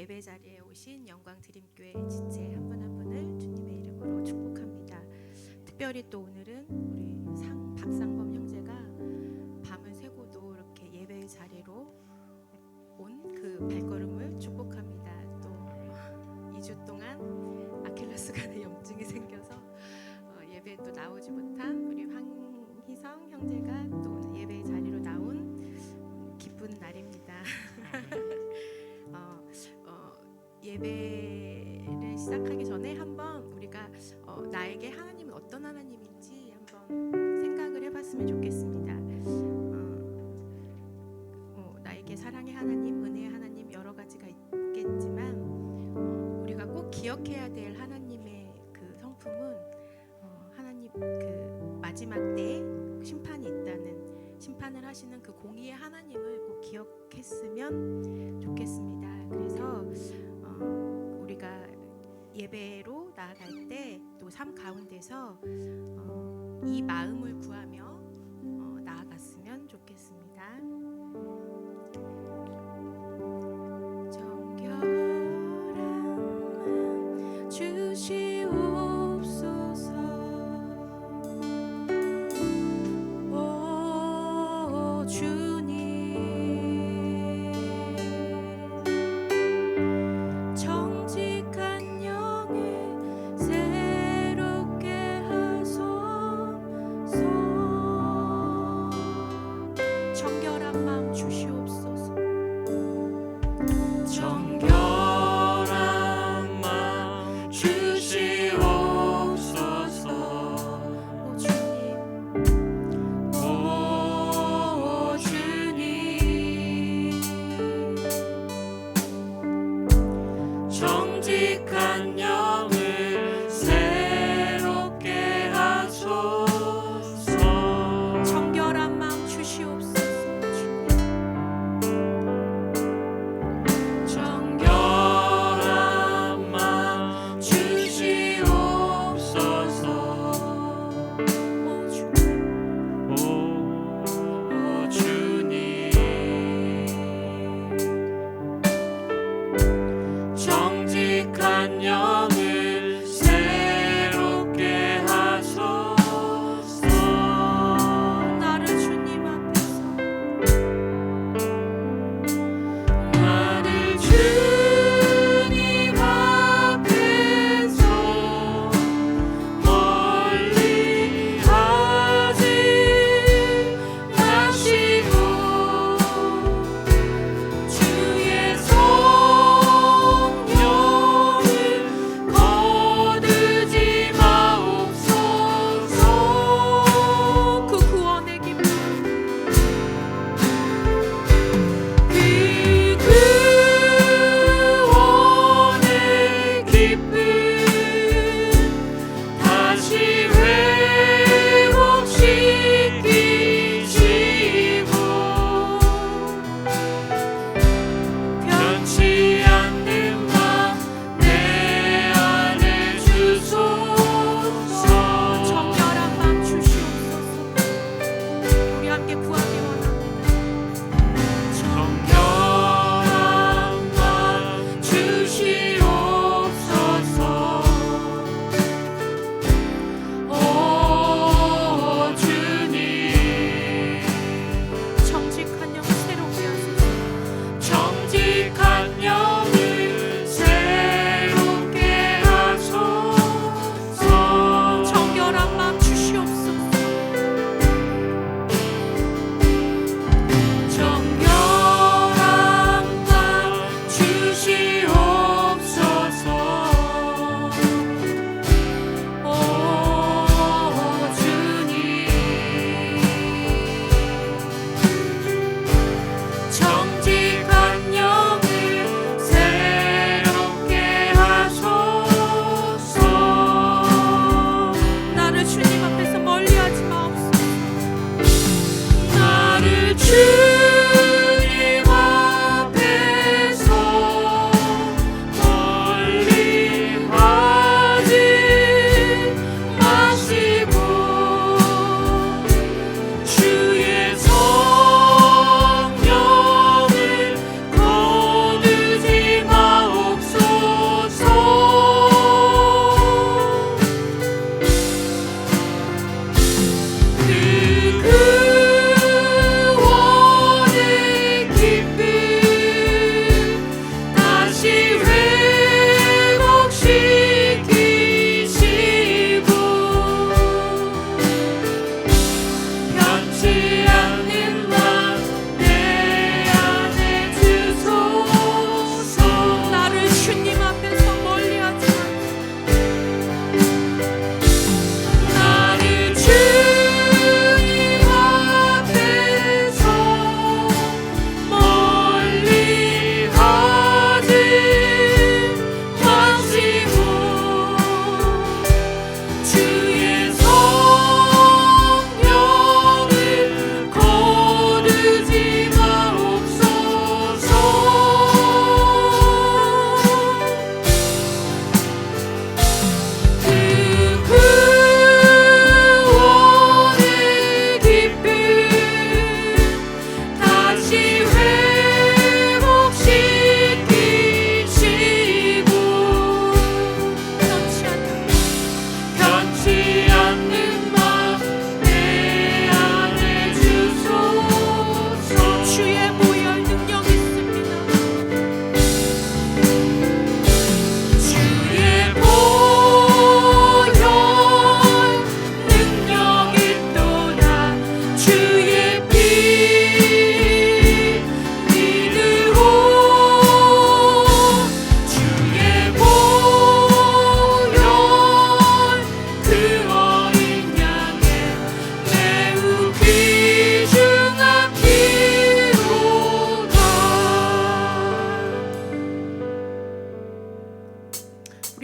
예배 자리에 오신 영광드림교회 지체 한 분 한 분을 주님의 이름으로 축복합니다. 특별히 또 오늘은 우리 박상범 형제가 밤을 새고도 이렇게 예배 자리로 온 그 발걸음을 축복합니다. 또 2주 동안 아킬레스건에 염증이 생겨서 예배에 또 나오지 못한 우리 황희성 형제가 또 오늘 예배 자리로 나온 기쁜 날입니다. 예배를 시작하기 전에 한번 우리가 나에게 하나님은 어떤 하나님인지 한번 생각을 해봤으면 좋겠습니다. 나에게 사랑의 하나님, 은혜의 하나님 여러 가지가 있겠지만 우리가 꼭 기억해야 될 하나님의 그 성품은 하나님 그 마지막 때 심판이 있다는, 심판을 하시는 그 공의의 하나님을 꼭 기억했으면 좋겠습니다. 그래서 우리가 예배로 나아갈 때 또 삶 가운데서 이 마음을 구하며 나아갔으면 좋겠습니다. 정결함 주시옵소서. 오 주님, 정직한 영에 새롭게 하소서.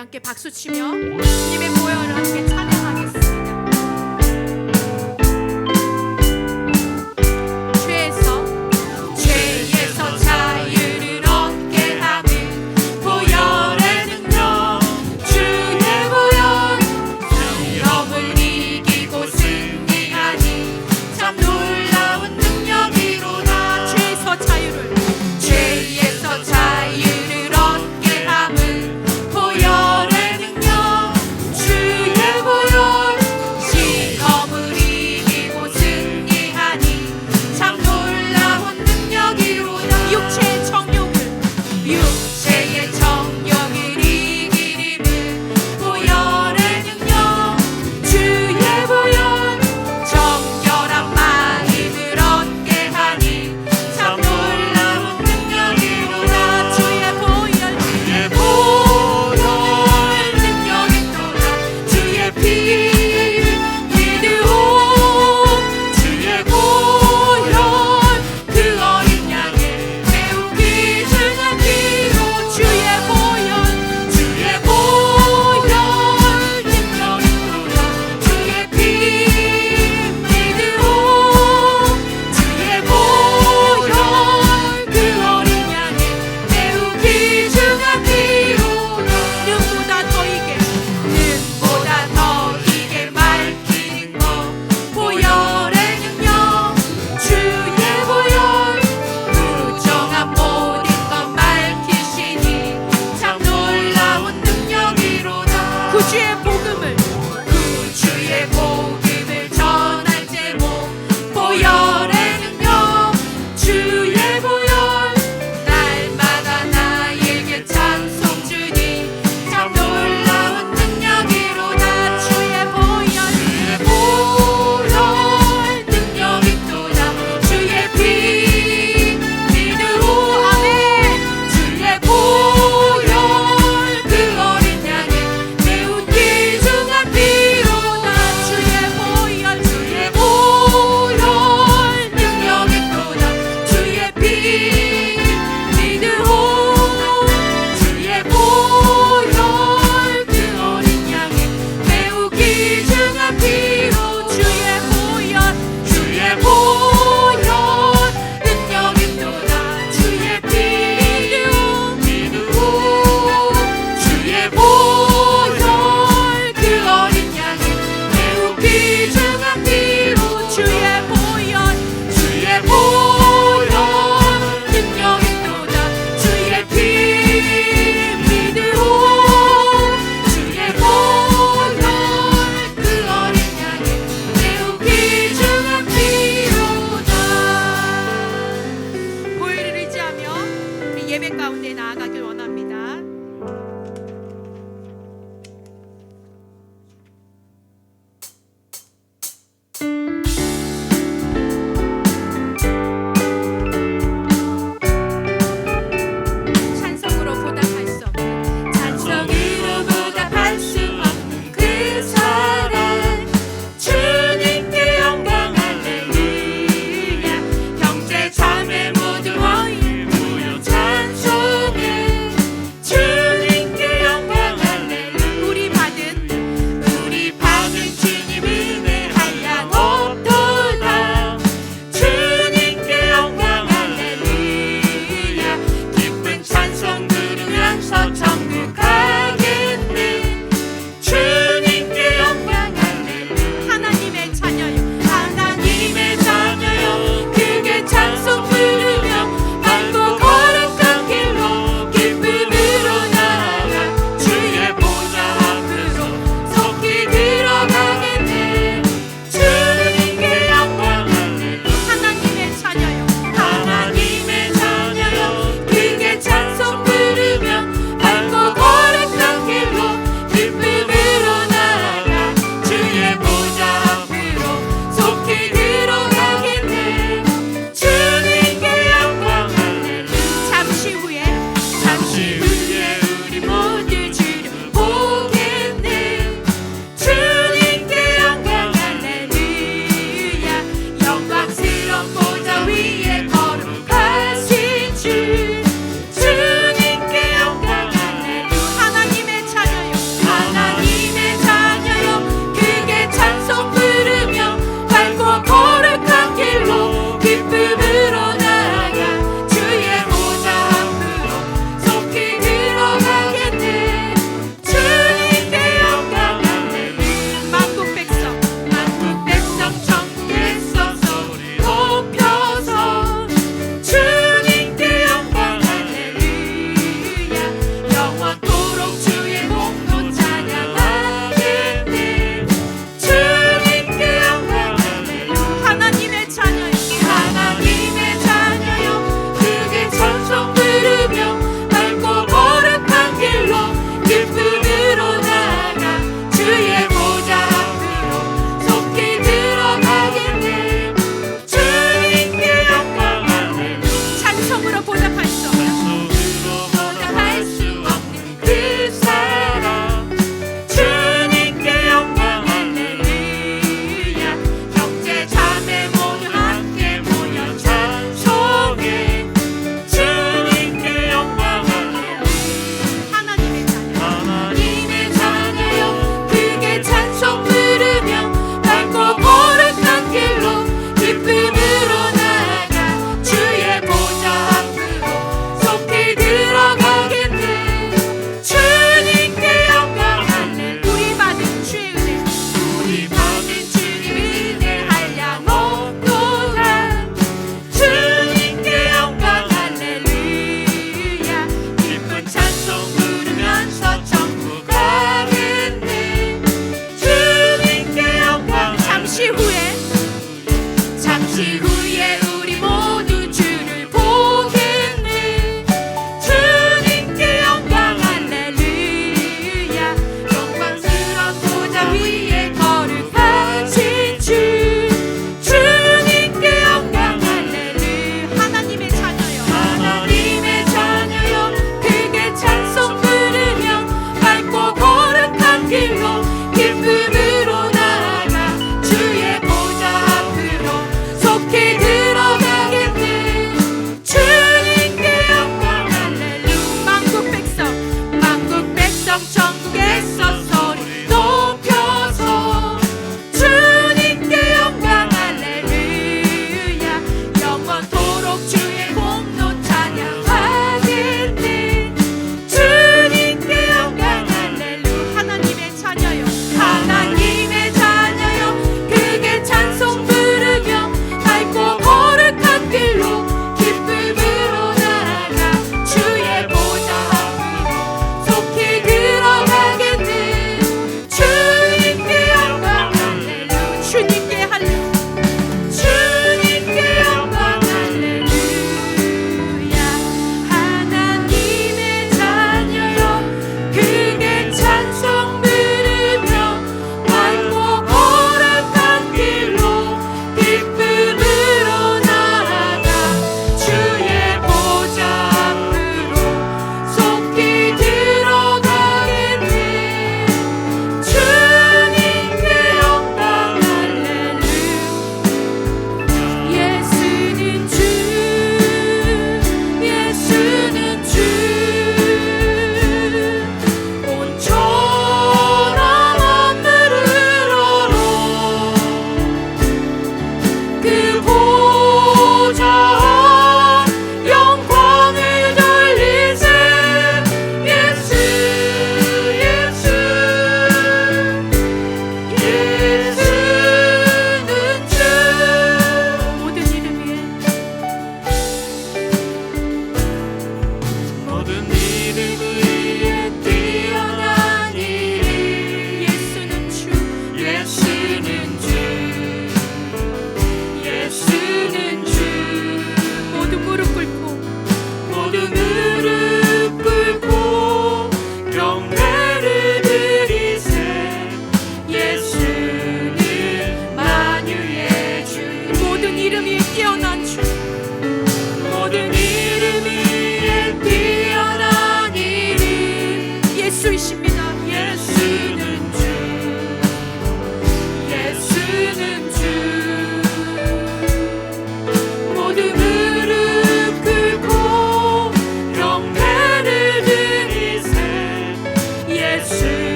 함께 박수 치며 주님의 보혈을 함께 찬양하겠습니다. 죄에서 자유를 얻게 하는 보혈의 능력, 주의 보혈, 두려움을 이기고 승리하니 참 놀라운 능력이로다. 죄에서 자유를 얻게 함은 보혈의 능력, 주의 보혈,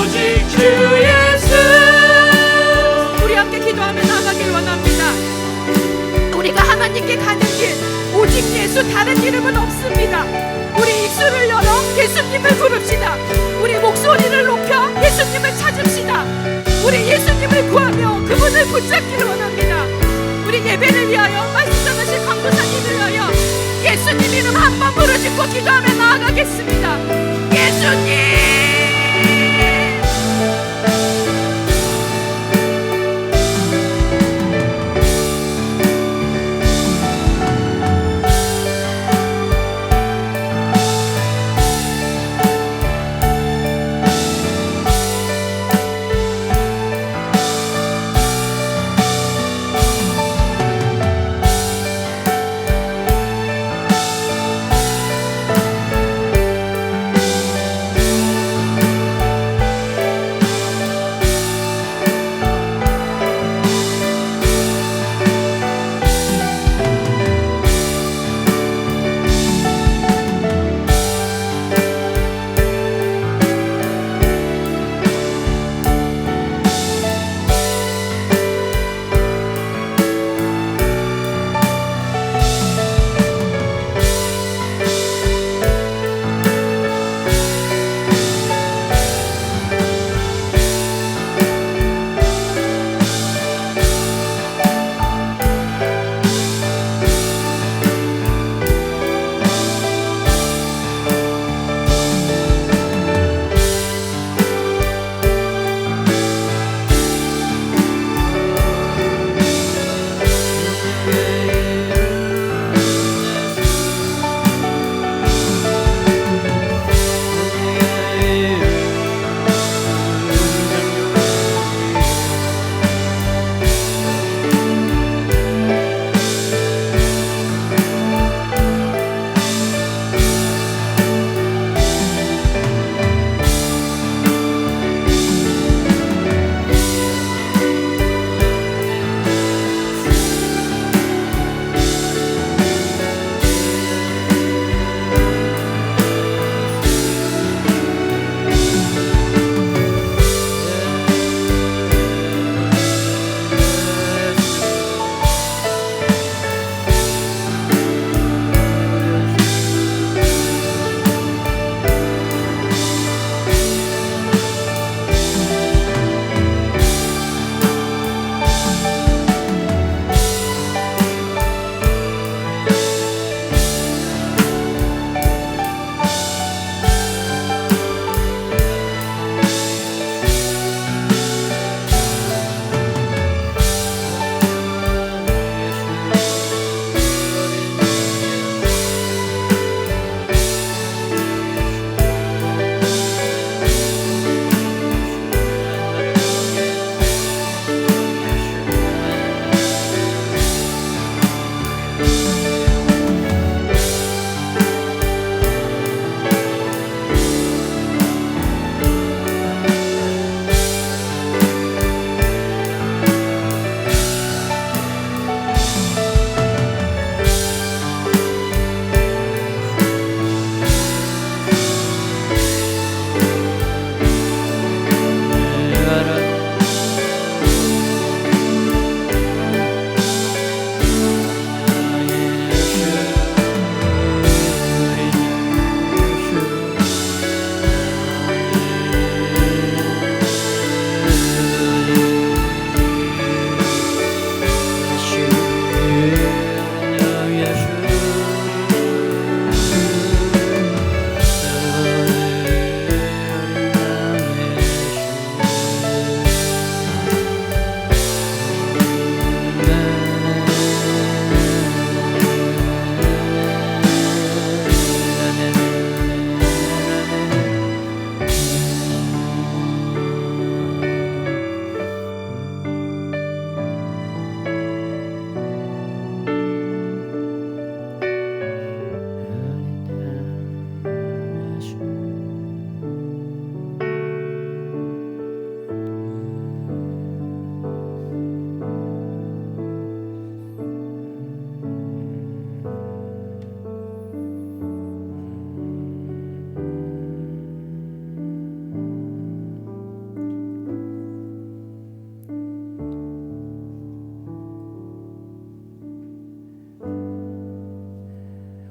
오직 주 예수. 우리 함께 기도하며 나가길 원합니다. 우리가 하나님께 가는 길 오직 예수, 다른 이름은 없습니다. 우리 입술을 열어 예수님을 부릅시다. 우리 목소리를 높여 예수님을 찾읍시다. 우리 예수님을 구하며 그분을 붙잡기를 원합니다. 우리 예배를 위하여, 말씀 전하실 강도사님을 위하여 예수님 이름 한 번 부르짖고 기도하며 나아가겠습니다. 예수님.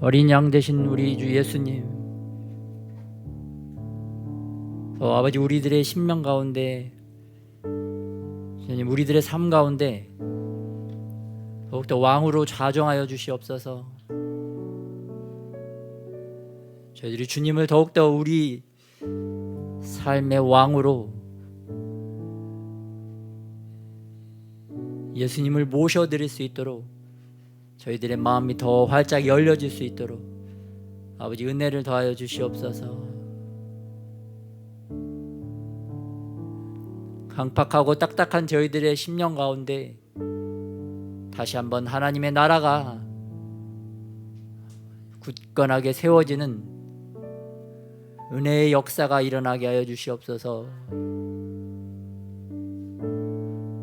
어린 양 되신 우리 주 예수님, 아버지 우리들의 심령 가운데, 주님 우리들의 삶 가운데 더욱더 왕으로 좌정하여 주시옵소서. 저희들이 주님을 더욱더 우리 삶의 왕으로, 예수님을 모셔드릴 수 있도록, 저희들의 마음이 더 활짝 열려질 수 있도록 아버지 은혜를 더하여 주시옵소서. 강팍하고 딱딱한 저희들의 심령 가운데 다시 한번 하나님의 나라가 굳건하게 세워지는 은혜의 역사가 일어나게 하여 주시옵소서.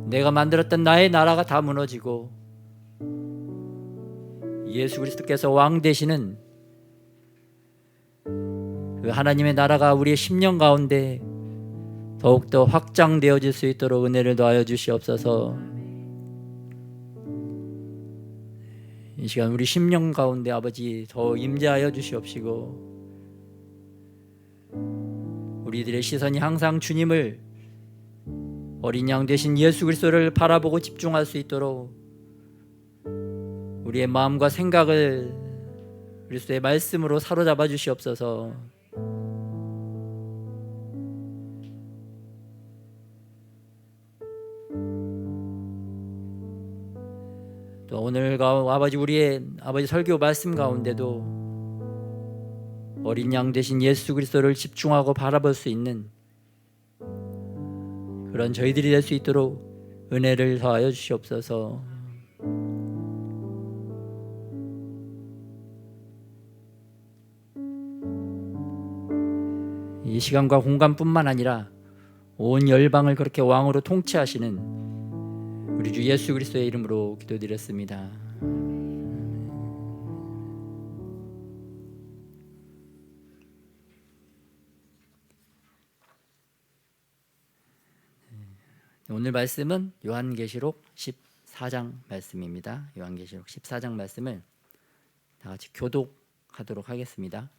내가 만들었던 나의 나라가 다 무너지고 예수 그리스도께서 왕 되시는 그 하나님의 나라가 우리의 심령 가운데 더욱더 확장되어질 수 있도록 은혜를 더하여 주시옵소서. 이 시간 우리 심령 가운데 아버지 더 임재하여 주시옵시고, 우리들의 시선이 항상 주님을, 어린 양 되신 예수 그리스도를 바라보고 집중할 수 있도록 우리의 마음과 생각을 그리스도의 말씀으로 사로잡아 주시옵소서. 또 오늘 아버지 우리의 아버지 설교 말씀 가운데도 어린 양 되신 예수 그리스도를 집중하고 바라볼 수 있는 그런 저희들이 될 수 있도록 은혜를 더하여 주시옵소서. 이 시간과 공간뿐만 아니라 온 열방을 그렇게 왕으로 통치하시는 우리 주 예수 그리스도의 이름으로 기도드렸습니다. 오늘 말씀은 요한계시록 14장 말씀입니다. 요한계시록 14장 말씀을 다 같이 교독하도록 하겠습니다.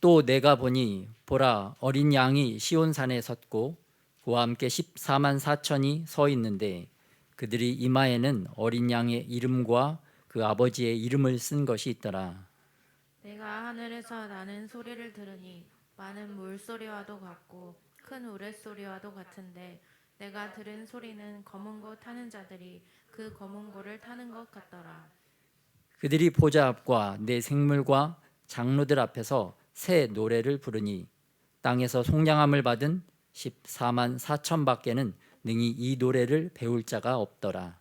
또 내가 보니 보라, 어린 양이 시온산에 섰고 그와 함께 14만 4천이 서 있는데 그들이 이마에는 어린 양의 이름과 그 아버지의 이름을 쓴 것이 있더라. 내가 하늘에서 나는 소리를 들으니 많은 물소리와도 같고 큰 우레소리와도 같은데 내가 들은 소리는 검은 고 타는 자들이 그 검은 고를 타는 것 같더라. 그들이 보좌 앞과 내 생물과 장로들 앞에서 새 노래를 부르니 땅에서 속량함을 받은 14만 4천 밖에는 능히 이 노래를 배울 자가 없더라.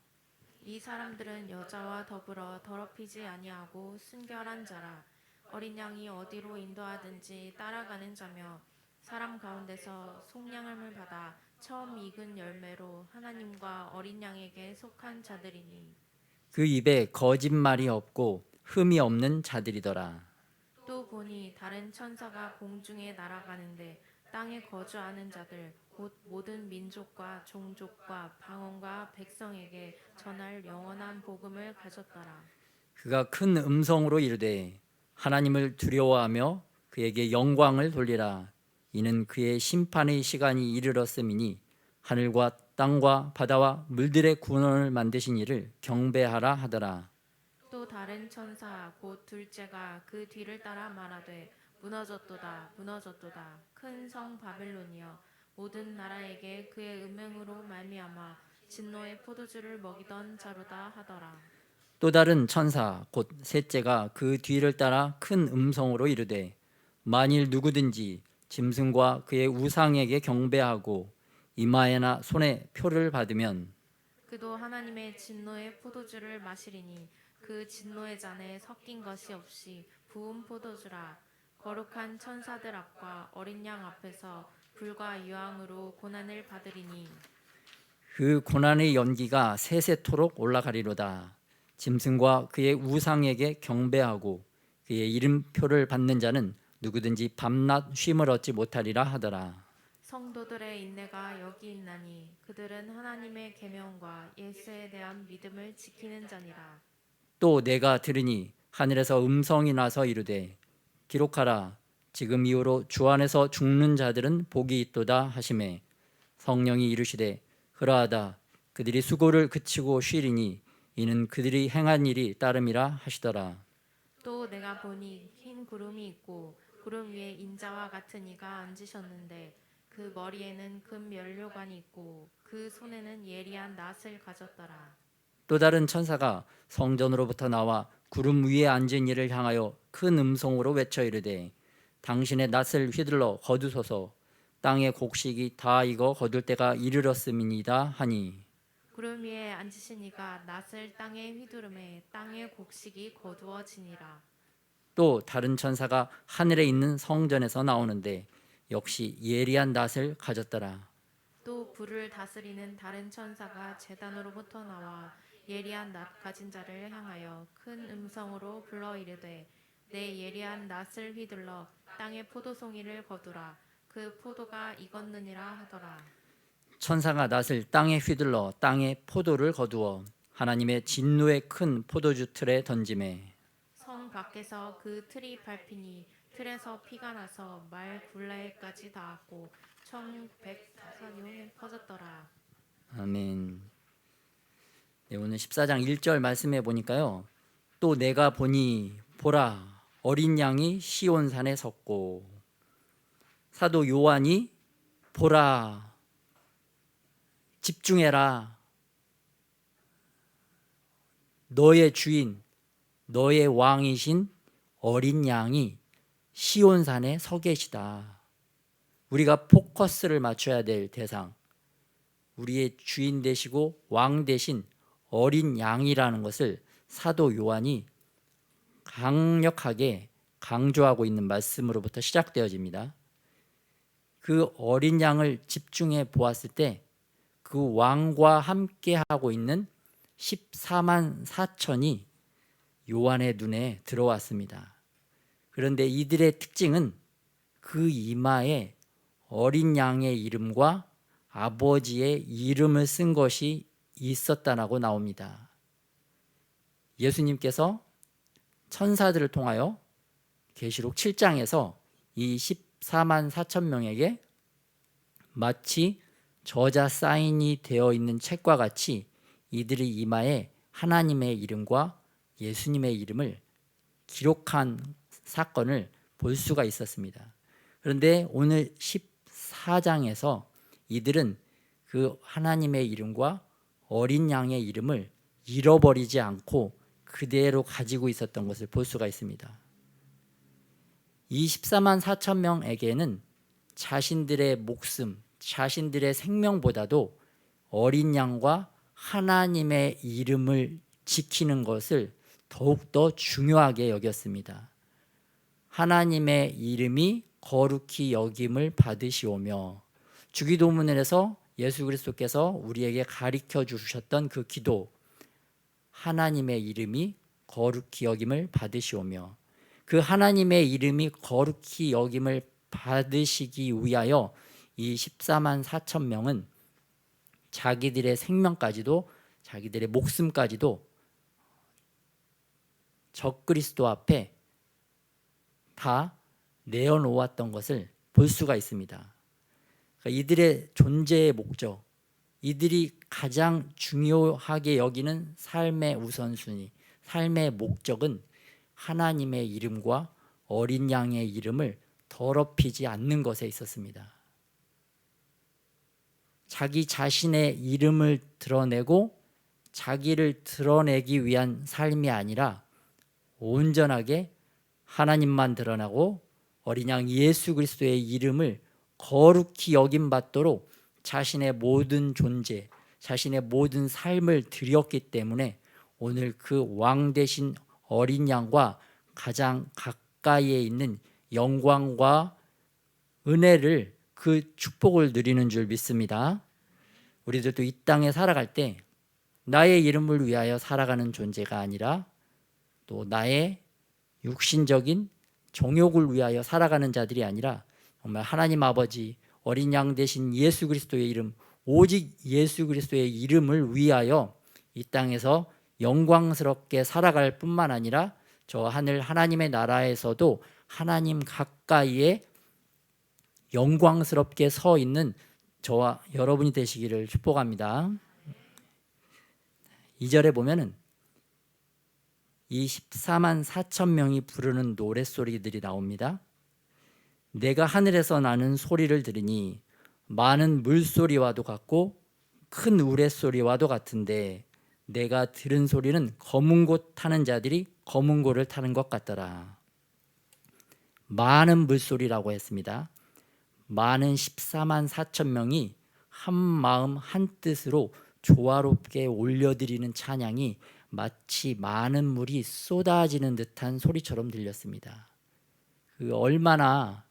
이 사람들은 여자와 더불어 더럽히지 아니하고 순결한 자라. 어린 양이 어디로 인도하든지 따라가는 자며 사람 가운데서 속량함을 받아 처음 익은 열매로 하나님과 어린 양에게 속한 자들이니 그 입에 거짓말이 없고 흠이 없는 자들이더라. 또 보니 다른 천사가 공중에 날아가는데 땅에 거주하는 자들 곧 모든 민족과 종족과 방언과 백성에게 전할 영원한 복음을 가졌더라. 그가 큰 음성으로 이르되 하나님을 두려워하며 그에게 영광을 돌리라. 이는 그의 심판의 시간이 이르렀음이니 하늘과 땅과 바다와 물들의 구원을 만드신 이를 경배하라 하더라. 또 다른 천사 곧 둘째가 그 뒤를 따라 말하되 무너졌도다 무너졌도다 큰 성 바벨론이여 모든 나라에게 그의 음행으로 말미암아 진노의 포도주를 먹이던 자로다 하더라. 또 다른 천사 곧 셋째가 그 뒤를 따라 큰 음성으로 이르되 만일 누구든지 짐승과 그의 우상에게 경배하고 이마에나 손에 표를 받으면 그도 하나님의 진노의 포도주를 마시리니 그 진노의 잔에 섞인 것이 없이 부은 포도주라. 거룩한 천사들 앞과 어린 양 앞에서 불과 유황으로 고난을 받으리니 그 고난의 연기가 세세토록 올라가리로다. 짐승과 그의 우상에게 경배하고 그의 이름표를 받는 자는 누구든지 밤낮 쉼을 얻지 못하리라 하더라. 성도들의 인내가 여기 있나니 그들은 하나님의 계명과 예수에 대한 믿음을 지키는 자니라. 또 내가 들으니 하늘에서 음성이 나서 이르되 기록하라 지금 이후로 주 안에서 죽는 자들은 복이 있도다 하시매 성령이 이르시되 그러하다 그들이 수고를 그치고 쉬리니 이는 그들이 행한 일이 따름이라 하시더라. 또 내가 보니 흰 구름이 있고 구름 위에 인자와 같은 이가 앉으셨는데 그 머리에는 금 연료관이 있고 그 손에는 예리한 낫을 가졌더라. 또 다른 천사가 성전으로부터 나와 구름 위에 앉은 이를 향하여 큰 음성으로 외쳐 이르되 당신의 낫을 휘둘러 거두소서 땅의 곡식이 다 익어 거둘 때가 이르렀음이니이다 하니 구름 위에 앉으신 이가 낫을 땅에 휘두르매 땅의 곡식이 거두어지니라. 또 다른 천사가 하늘에 있는 성전에서 나오는데 역시 예리한 낫을 가졌더라. 또 불을 다스리는 다른 천사가 제단으로부터 나와 예리한 낫 가진 자를 향하여 큰 음성으로 불러 이르되 내 예리한 낫을 휘둘러 땅의 포도송이를 거두라. 그 포도가 익었느니라 하더라. 천사가 낫을 땅에 휘둘러 땅에 포도를 거두어 하나님의 진노의 큰 포도주 틀에 던지매 성 밖에서 그 틀이 밟히니 틀에서 피가 나서 말 굴레까지 닿았고 청 100사니온에 퍼졌더라. 아멘. 네, 오늘 14장 1절 말씀해 보니까요. 또 내가 보니 보라 어린 양이 시온산에 섰고 사도 요한이 보라 집중해라 너의 주인 너의 왕이신 어린 양이 시온산에 서 계시다. 우리가 포커스를 맞춰야 될 대상 우리의 주인 되시고 왕 되신 어린 양이라는 것을 사도 요한이 강력하게 강조하고 있는 말씀으로부터 시작되어집니다. 그 어린 양을 집중해 보았을 때 그 왕과 함께 하고 있는 14만 4천이 요한의 눈에 들어왔습니다. 그런데 이들의 특징은 그 이마에 어린 양의 이름과 아버지의 이름을 쓴 것이 있었다라고 나옵니다. 예수님께서 천사들을 통하여 계시록 7장에서 이 14만 4천 명에게 마치 저자 사인이 되어 있는 책과 같이 이들의 이마에 하나님의 이름과 예수님의 이름을 기록한 사건을 볼 수가 있었습니다. 그런데 오늘 14장에서 이들은 그 하나님의 이름과 어린 양의 이름을 잃어버리지 않고 그대로 가지고 있었던 것을 볼 수가 있습니다. 이 14만 4천 명에게는 자신들의 목숨, 자신들의 생명보다도 어린 양과 하나님의 이름을 지키는 것을 더욱더 중요하게 여겼습니다. 하나님의 이름이 거룩히 여김을 받으시오며 주기도문에서 예수 그리스도께서 우리에게 가르쳐 주셨던 그 기도 하나님의 이름이 거룩히 여김을 받으시오며 그 하나님의 이름이 거룩히 여김을 받으시기 위하여 이 14만 4천 명은 자기들의 생명까지도 자기들의 목숨까지도 적그리스도 앞에 다 내어놓았던 것을 볼 수가 있습니다. 그러니까 이들의 존재의 목적, 이들이 가장 중요하게 여기는 삶의 우선순위, 삶의 목적은 하나님의 이름과 어린 양의 이름을 더럽히지 않는 것에 있었습니다. 자기 자신의 이름을 드러내고 자기를 드러내기 위한 삶이 아니라 온전하게 하나님만 드러나고 어린 양 예수 그리스도의 이름을 거룩히 여김받도록 자신의 모든 존재, 자신의 모든 삶을 드렸기 때문에 오늘 그 왕 대신 어린 양과 가장 가까이에 있는 영광과 은혜를 그 축복을 누리는 줄 믿습니다. 우리들도 이 땅에 살아갈 때 나의 이름을 위하여 살아가는 존재가 아니라 또 나의 육신적인 정욕을 위하여 살아가는 자들이 아니라 정말 하나님 아버지 어린 양 대신 예수 그리스도의 이름 오직 예수 그리스도의 이름을 위하여 이 땅에서 영광스럽게 살아갈 뿐만 아니라 저 하늘 하나님의 나라에서도 하나님 가까이에 영광스럽게 서 있는 저와 여러분이 되시기를 축복합니다. 2절에 보면은 이 14만 4천 명이 부르는 노랫소리들이 나옵니다. 내가 하늘에서 나는 소리를 들으니 많은 물소리와도 같고 큰 우레소리와도 같은데 내가 들은 소리는 검은 곳 타는 자들이 검은 고를 타는 것 같더라. 많은 물소리라고 했습니다. 많은 14만 4천 명이 한 마음 한 뜻으로 조화롭게 올려드리는 찬양이 마치 많은 물이 쏟아지는 듯한 소리처럼 들렸습니다. 그 얼마나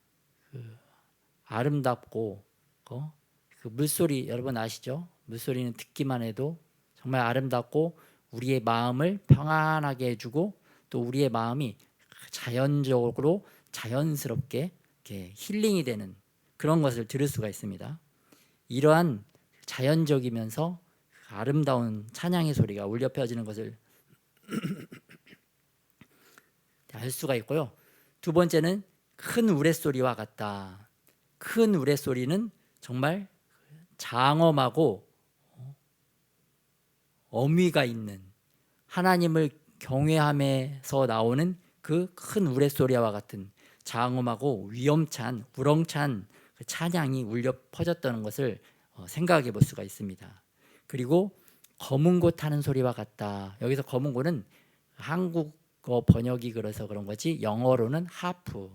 아름답고 그 물소리 여러분 아시죠? 물소리는 듣기만 해도 정말 아름답고 우리의 마음을 평안하게 해주고 또 우리의 마음이 자연적으로 자연스럽게 이렇게 힐링이 되는 그런 것을 들을 수가 있습니다. 이러한 자연적이면서 아름다운 찬양의 소리가 울려 퍼지는 것을 알 수가 있고요. 두 번째는 큰 우레소리와 같다. 큰 우레소리는 정말 장엄하고 어미가 있는 하나님을 경외함에서 나오는 그 큰 우레소리와 같은 장엄하고 위엄찬 우렁찬 그 찬양이 울려 퍼졌다는 것을 생각해 볼 수가 있습니다. 그리고 검은 고 타는 소리와 같다. 여기서 검은 고는 한국어 번역이 그래서 그런 거지 영어로는 하프,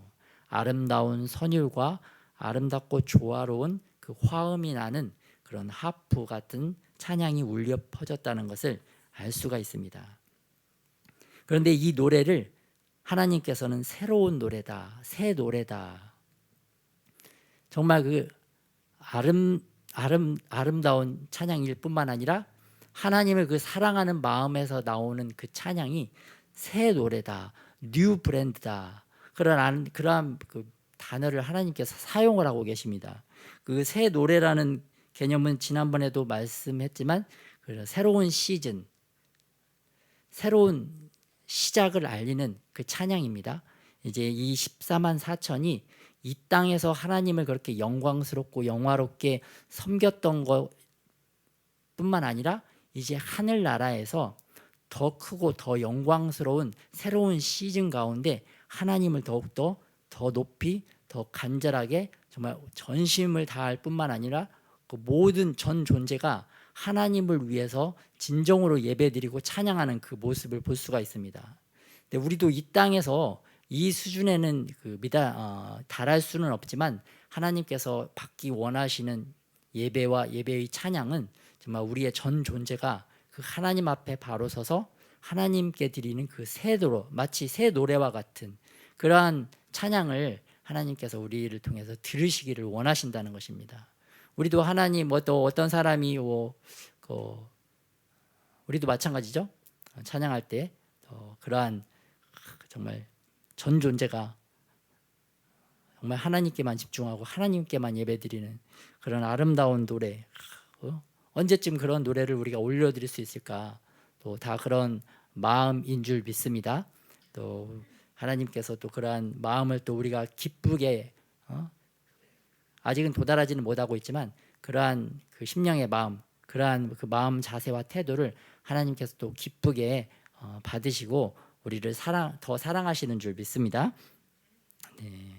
아름다운 선율과 아름답고 조화로운 그 화음이 나는 그런 하프 같은 찬양이 울려 퍼졌다는 것을 알 수가 있습니다. 그런데 이 노래를 하나님께서는 새로운 노래다, 새 노래다. 정말 그 아름다운 찬양일 뿐만 아니라 하나님을 그 사랑하는 마음에서 나오는 그 찬양이 새 노래다, 뉴 브랜드다. 그러한 그 단어를 하나님께서 사용을 하고 계십니다. 그 새 노래라는 개념은 지난번에도 말씀했지만 새로운 시즌, 새로운 시작을 알리는 그 찬양입니다. 이제 이 14만 4천이 이 땅에서 하나님을 그렇게 영광스럽고 영화롭게 섬겼던 것뿐만 아니라 이제 하늘나라에서 더 크고 더 영광스러운 새로운 시즌 가운데 하나님을 더욱더 더 높이 더 간절하게 정말 전심을 다할 뿐만 아니라 그 모든 전 존재가 하나님을 위해서 진정으로 예배드리고 찬양하는 그 모습을 볼 수가 있습니다. 근데 우리도 이 땅에서 이 수준에는 달할 수는 없지만 하나님께서 받기 원하시는 예배와 예배의 찬양은 정말 우리의 전 존재가 그 하나님 앞에 바로 서서 하나님께 드리는 그 새 노래, 마치 새 노래와 같은 그러한 찬양을 하나님께서 우리를 통해서 들으시기를 원하신다는 것입니다. 우리도 하나님 또 어떤 사람이 우리도 마찬가지죠. 찬양할 때 그러한 정말 전 존재가 정말 하나님께만 집중하고 하나님께만 예배드리는 그런 아름다운 노래. 언제쯤 그런 노래를 우리가 올려드릴 수 있을까? 또 다 그런 마음인 줄 믿습니다. 또 하나님께서 또 그러한 마음을 또 우리가 기쁘게 아직은 도달하지는 못하고 있지만 그러한 그 심령의 마음, 그러한 그 마음 자세와 태도를 하나님께서 또 기쁘게 받으시고 우리를 더 사랑하시는 줄 믿습니다. 네.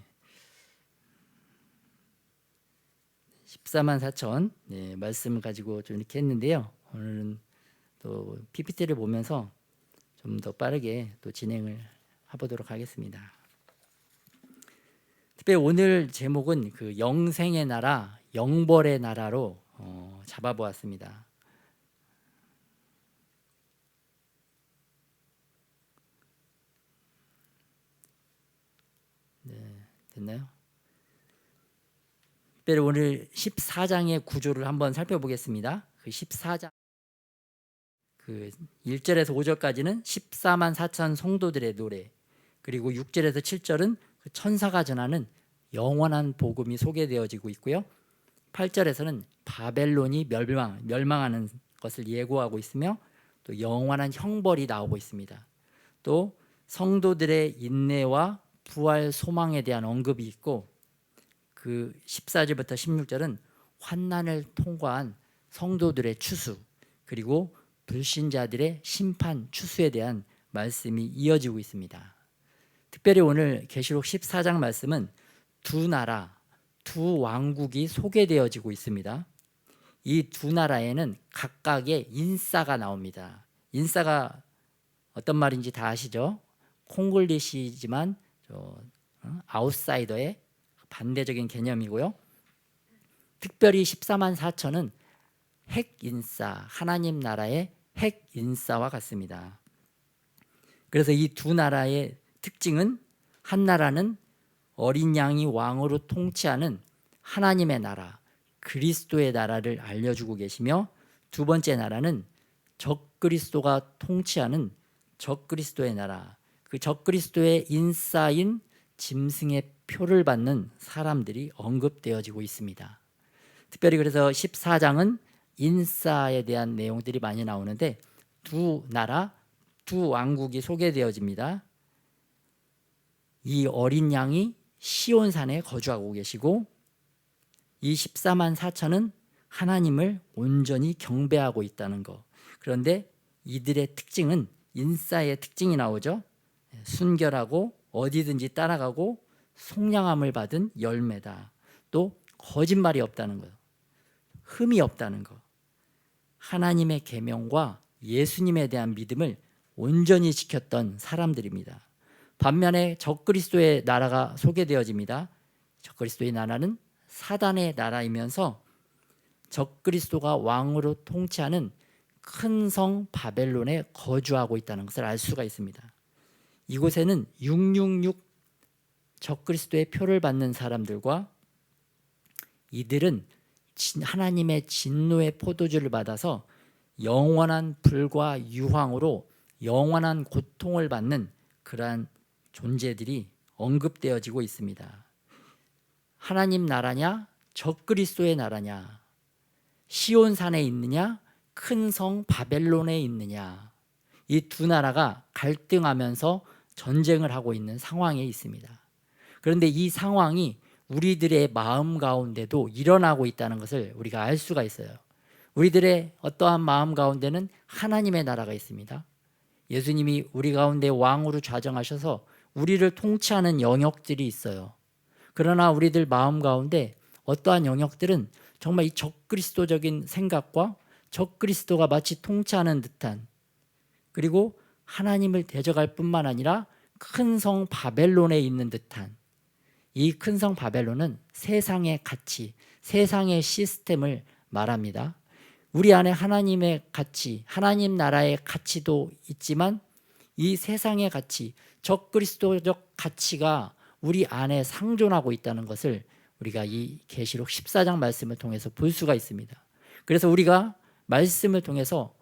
14만 4천 말씀을 가지고 좀 이렇게 했는데요. 오늘은 또 PPT를 보면서 좀 더 빠르게 또 진행을 해보도록 하겠습니다. 특별히 오늘 제목은 그 영생의 나라, 영벌의 나라로 잡아보았습니다. 네, 됐나요? 특별히 오늘 14장의 구조를 한번 살펴보겠습니다. 그 14장 그 1절에서 5절까지는 14만 4천 성도들의 노래, 그리고 6절에서 7절은 그 천사가 전하는 영원한 복음이 소개되어지고 있고요. 8절에서는 바벨론이 멸망하는 것을 예고하고 있으며 또 영원한 형벌이 나오고 있습니다. 또 성도들의 인내와 부활 소망에 대한 언급이 있고 그 14절부터 16절은 환난을 통과한 성도들의 추수 그리고 불신자들의 심판 추수에 대한 말씀이 이어지고 있습니다. 특별히 오늘 계시록 14장 말씀은 두 나라, 두 왕국이 소개되어지고 있습니다. 이 두 나라에는 각각의 인싸가 나옵니다. 인싸가 어떤 말인지 다 아시죠? 콩글리시지만 아웃사이더의 반대적인 개념이고요. 특별히 14만 4천은 핵인싸, 하나님 나라의 핵인싸와 같습니다. 그래서 이 두 나라의 특징은 한 나라는 어린 양이 왕으로 통치하는 하나님의 나라, 그리스도의 나라를 알려주고 계시며 두 번째 나라는 적그리스도가 통치하는 적그리스도의 나라, 그 적그리스도의 인싸인 짐승의 표를 받는 사람들이 언급되어지고 있습니다. 특별히 그래서 14장은 인싸에 대한 내용들이 많이 나오는데 두 나라, 두 왕국이 소개되어집니다. 이 어린 양이 시온산에 거주하고 계시고 이 14만 4천은 하나님을 온전히 경배하고 있다는 것. 그런데 이들의 특징은 인싸의 특징이 나오죠. 순결하고 어디든지 따라가고 속량함을 받은 열매다. 또 거짓말이 없다는 것, 흠이 없다는 것, 하나님의 계명과 예수님에 대한 믿음을 온전히 지켰던 사람들입니다. 반면에 적그리스도의 나라가 소개되어집니다. 적그리스도의 나라는 사단의 나라이면서 적그리스도가 왕으로 통치하는 큰 성 바벨론에 거주하고 있다는 것을 알 수가 있습니다. 이곳에는 666 적그리스도의 표를 받는 사람들과 이들은 하나님의 진노의 포도주를 받아서 영원한 불과 유황으로 영원한 고통을 받는 그러한 존재들이 언급되어지고 있습니다. 하나님 나라냐 적그리스도의 나라냐, 시온산에 있느냐 큰 성 바벨론에 있느냐, 이 두 나라가 갈등하면서 전쟁을 하고 있는 상황에 있습니다. 그런데 이 상황이 우리들의 마음 가운데도 일어나고 있다는 것을 우리가 알 수가 있어요. 우리들의 어떠한 마음 가운데는 하나님의 나라가 있습니다. 예수님이 우리 가운데 왕으로 좌정하셔서 우리를 통치하는 영역들이 있어요. 그러나 우리들 마음 가운데 어떠한 영역들은 정말 이 적그리스도적인 생각과 적그리스도가 마치 통치하는 듯한, 그리고 하나님을 대적할 뿐만 아니라 큰 성 바벨론에 있는 듯한, 이 큰 성 바벨론은 세상의 가치, 세상의 시스템을 말합니다. 우리 안에 하나님의 가치, 하나님 나라의 가치도 있지만 이 세상의 가치, 적그리스도적 가치가 우리 안에 상존하고 있다는 것을 우리가 이 계시록 14장 말씀을 통해서 볼 수가 있습니다. 그래서 우리가 말씀을 통해서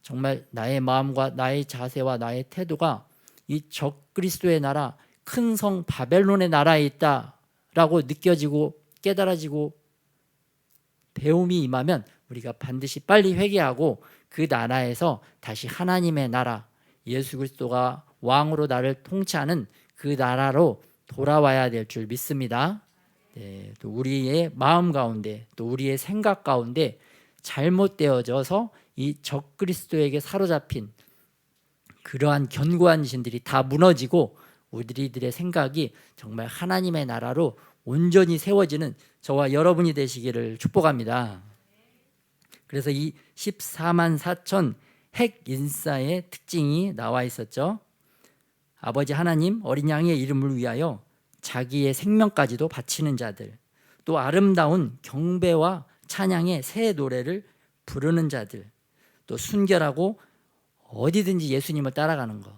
정말 나의 마음과 나의 자세와 나의 태도가 이 적그리스도의 나라, 큰 성 바벨론의 나라에 있다라고 느껴지고 깨달아지고 배움이 임하면 우리가 반드시 빨리 회개하고 그 나라에서 다시 하나님의 나라, 예수 그리스도가 왕으로 나를 통치하는 그 나라로 돌아와야 될 줄 믿습니다. 네, 또 우리의 마음 가운데 또 우리의 생각 가운데 잘못되어져서 이 적그리스도에게 사로잡힌 그러한 견고한 신들이 다 무너지고 우리들의 생각이 정말 하나님의 나라로 온전히 세워지는 저와 여러분이 되시기를 축복합니다. 그래서 이 14만 4천 핵인싸의 특징이 나와 있었죠. 아버지 하나님 어린 양의 이름을 위하여 자기의 생명까지도 바치는 자들, 또 아름다운 경배와 찬양의 새 노래를 부르는 자들, 또 순결하고 어디든지 예수님을 따라가는 것.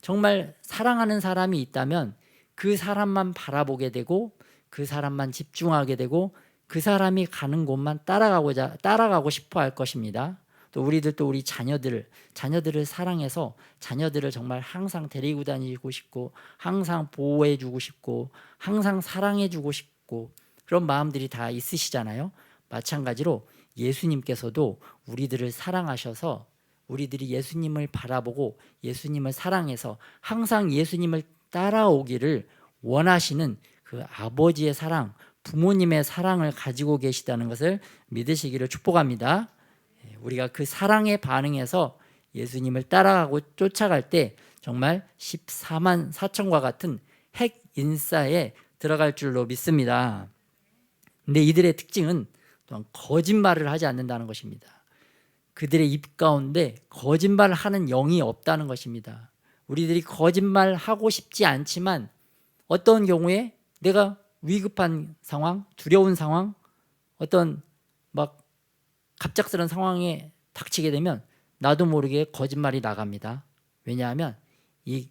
정말 사랑하는 사람이 있다면 그 사람만 바라보게 되고 그 사람만 집중하게 되고 그 사람이 가는 곳만 따라가고 싶어 할 것입니다. 또 우리들도 우리 자녀들을 사랑해서 자녀들을 정말 항상 데리고 다니고 싶고 항상 보호해 주고 싶고 항상 사랑해 주고 싶고 그런 마음들이 다 있으시잖아요. 마찬가지로 예수님께서도 우리들을 사랑하셔서 우리들이 예수님을 바라보고 예수님을 사랑해서 항상 예수님을 따라오기를 원하시는 그 아버지의 사랑, 부모님의 사랑을 가지고 계시다는 것을 믿으시기를 축복합니다. 우리가 그 사랑에 반응해서 예수님을 따라가고 쫓아갈 때 정말 14만 4천과 같은 핵 인싸에 들어갈 줄로 믿습니다. 근데 이들의 특징은 또한 거짓말을 하지 않는다는 것입니다. 그들의 입 가운데 거짓말을 하는 영이 없다는 것입니다. 우리들이 거짓말하고 싶지 않지만 어떤 경우에 내가 위급한 상황, 두려운 상황, 어떤 막 갑작스러운 상황에 닥치게 되면 나도 모르게 거짓말이 나갑니다. 왜냐하면 이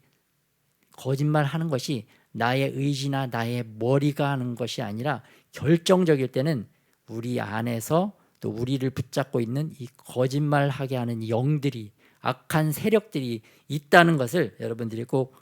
거짓말하는 것이 나의 의지나 나의 머리가 하는 것이 아니라 결정적일 때는 우리 안에서 또 우리를 붙잡고 있는 이 거짓말하게 하는 영들이, 악한 세력들이 있다는 것을 여러분들이 꼭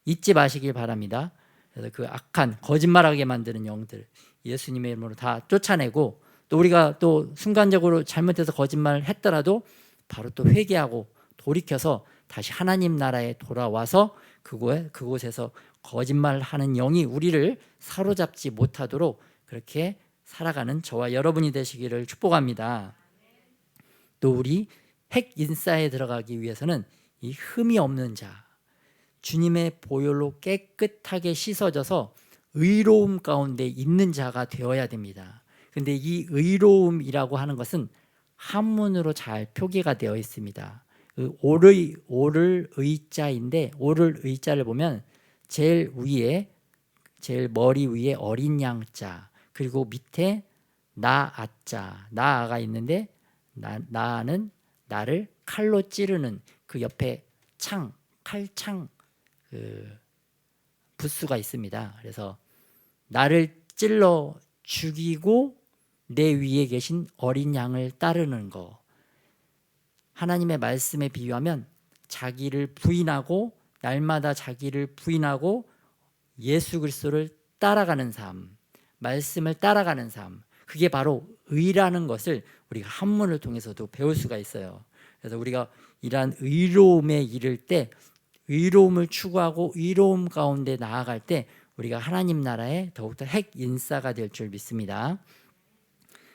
잊지 마시길 바랍니다. 그래서 그 악한 거짓말하게 만드는 영들 예수님의 이름으로 다 쫓아내고, 또 우리가 또 순간적으로 잘못해서 거짓말을 했더라도 바로 또 회개하고 돌이켜서 다시 하나님 나라에 돌아와서 그곳에서 거짓말하는 영이 우리를 사로잡지 못하도록 그렇게 살아가는 저와 여러분이 되시기를 축복합니다. 또 우리 핵 인싸에 들어가기 위해서는 이 흠이 없는 자, 주님의 보혈로 깨끗하게 씻어져서 의로움 가운데 있는 자가 되어야 됩니다. 근데 이 의로움이라고 하는 것은 한문으로 잘 표기가 되어 있습니다. 그 오를 의자인데, 오를 의자를 보면 제일 머리 위에 어린 양자, 그리고 밑에 나아자, 나아가 있는데 나는 나를 칼로 찌르는 그 옆에 칼창 그 부수가 있습니다. 그래서 나를 찔러 죽이고 내 위에 계신 어린 양을 따르는 거. 하나님의 말씀에 비유하면 자기를 부인하고, 날마다 자기를 부인하고 예수 그리스도를 따라가는 삶, 말씀을 따라가는 삶, 그게 바로 의라는 것을 우리가 한문을 통해서도 배울 수가 있어요. 그래서 우리가 이러한 의로움에 이를 때, 의로움을 추구하고 의로움 가운데 나아갈 때 우리가 하나님 나라에 더욱더 핵 인싸가 될 줄 믿습니다.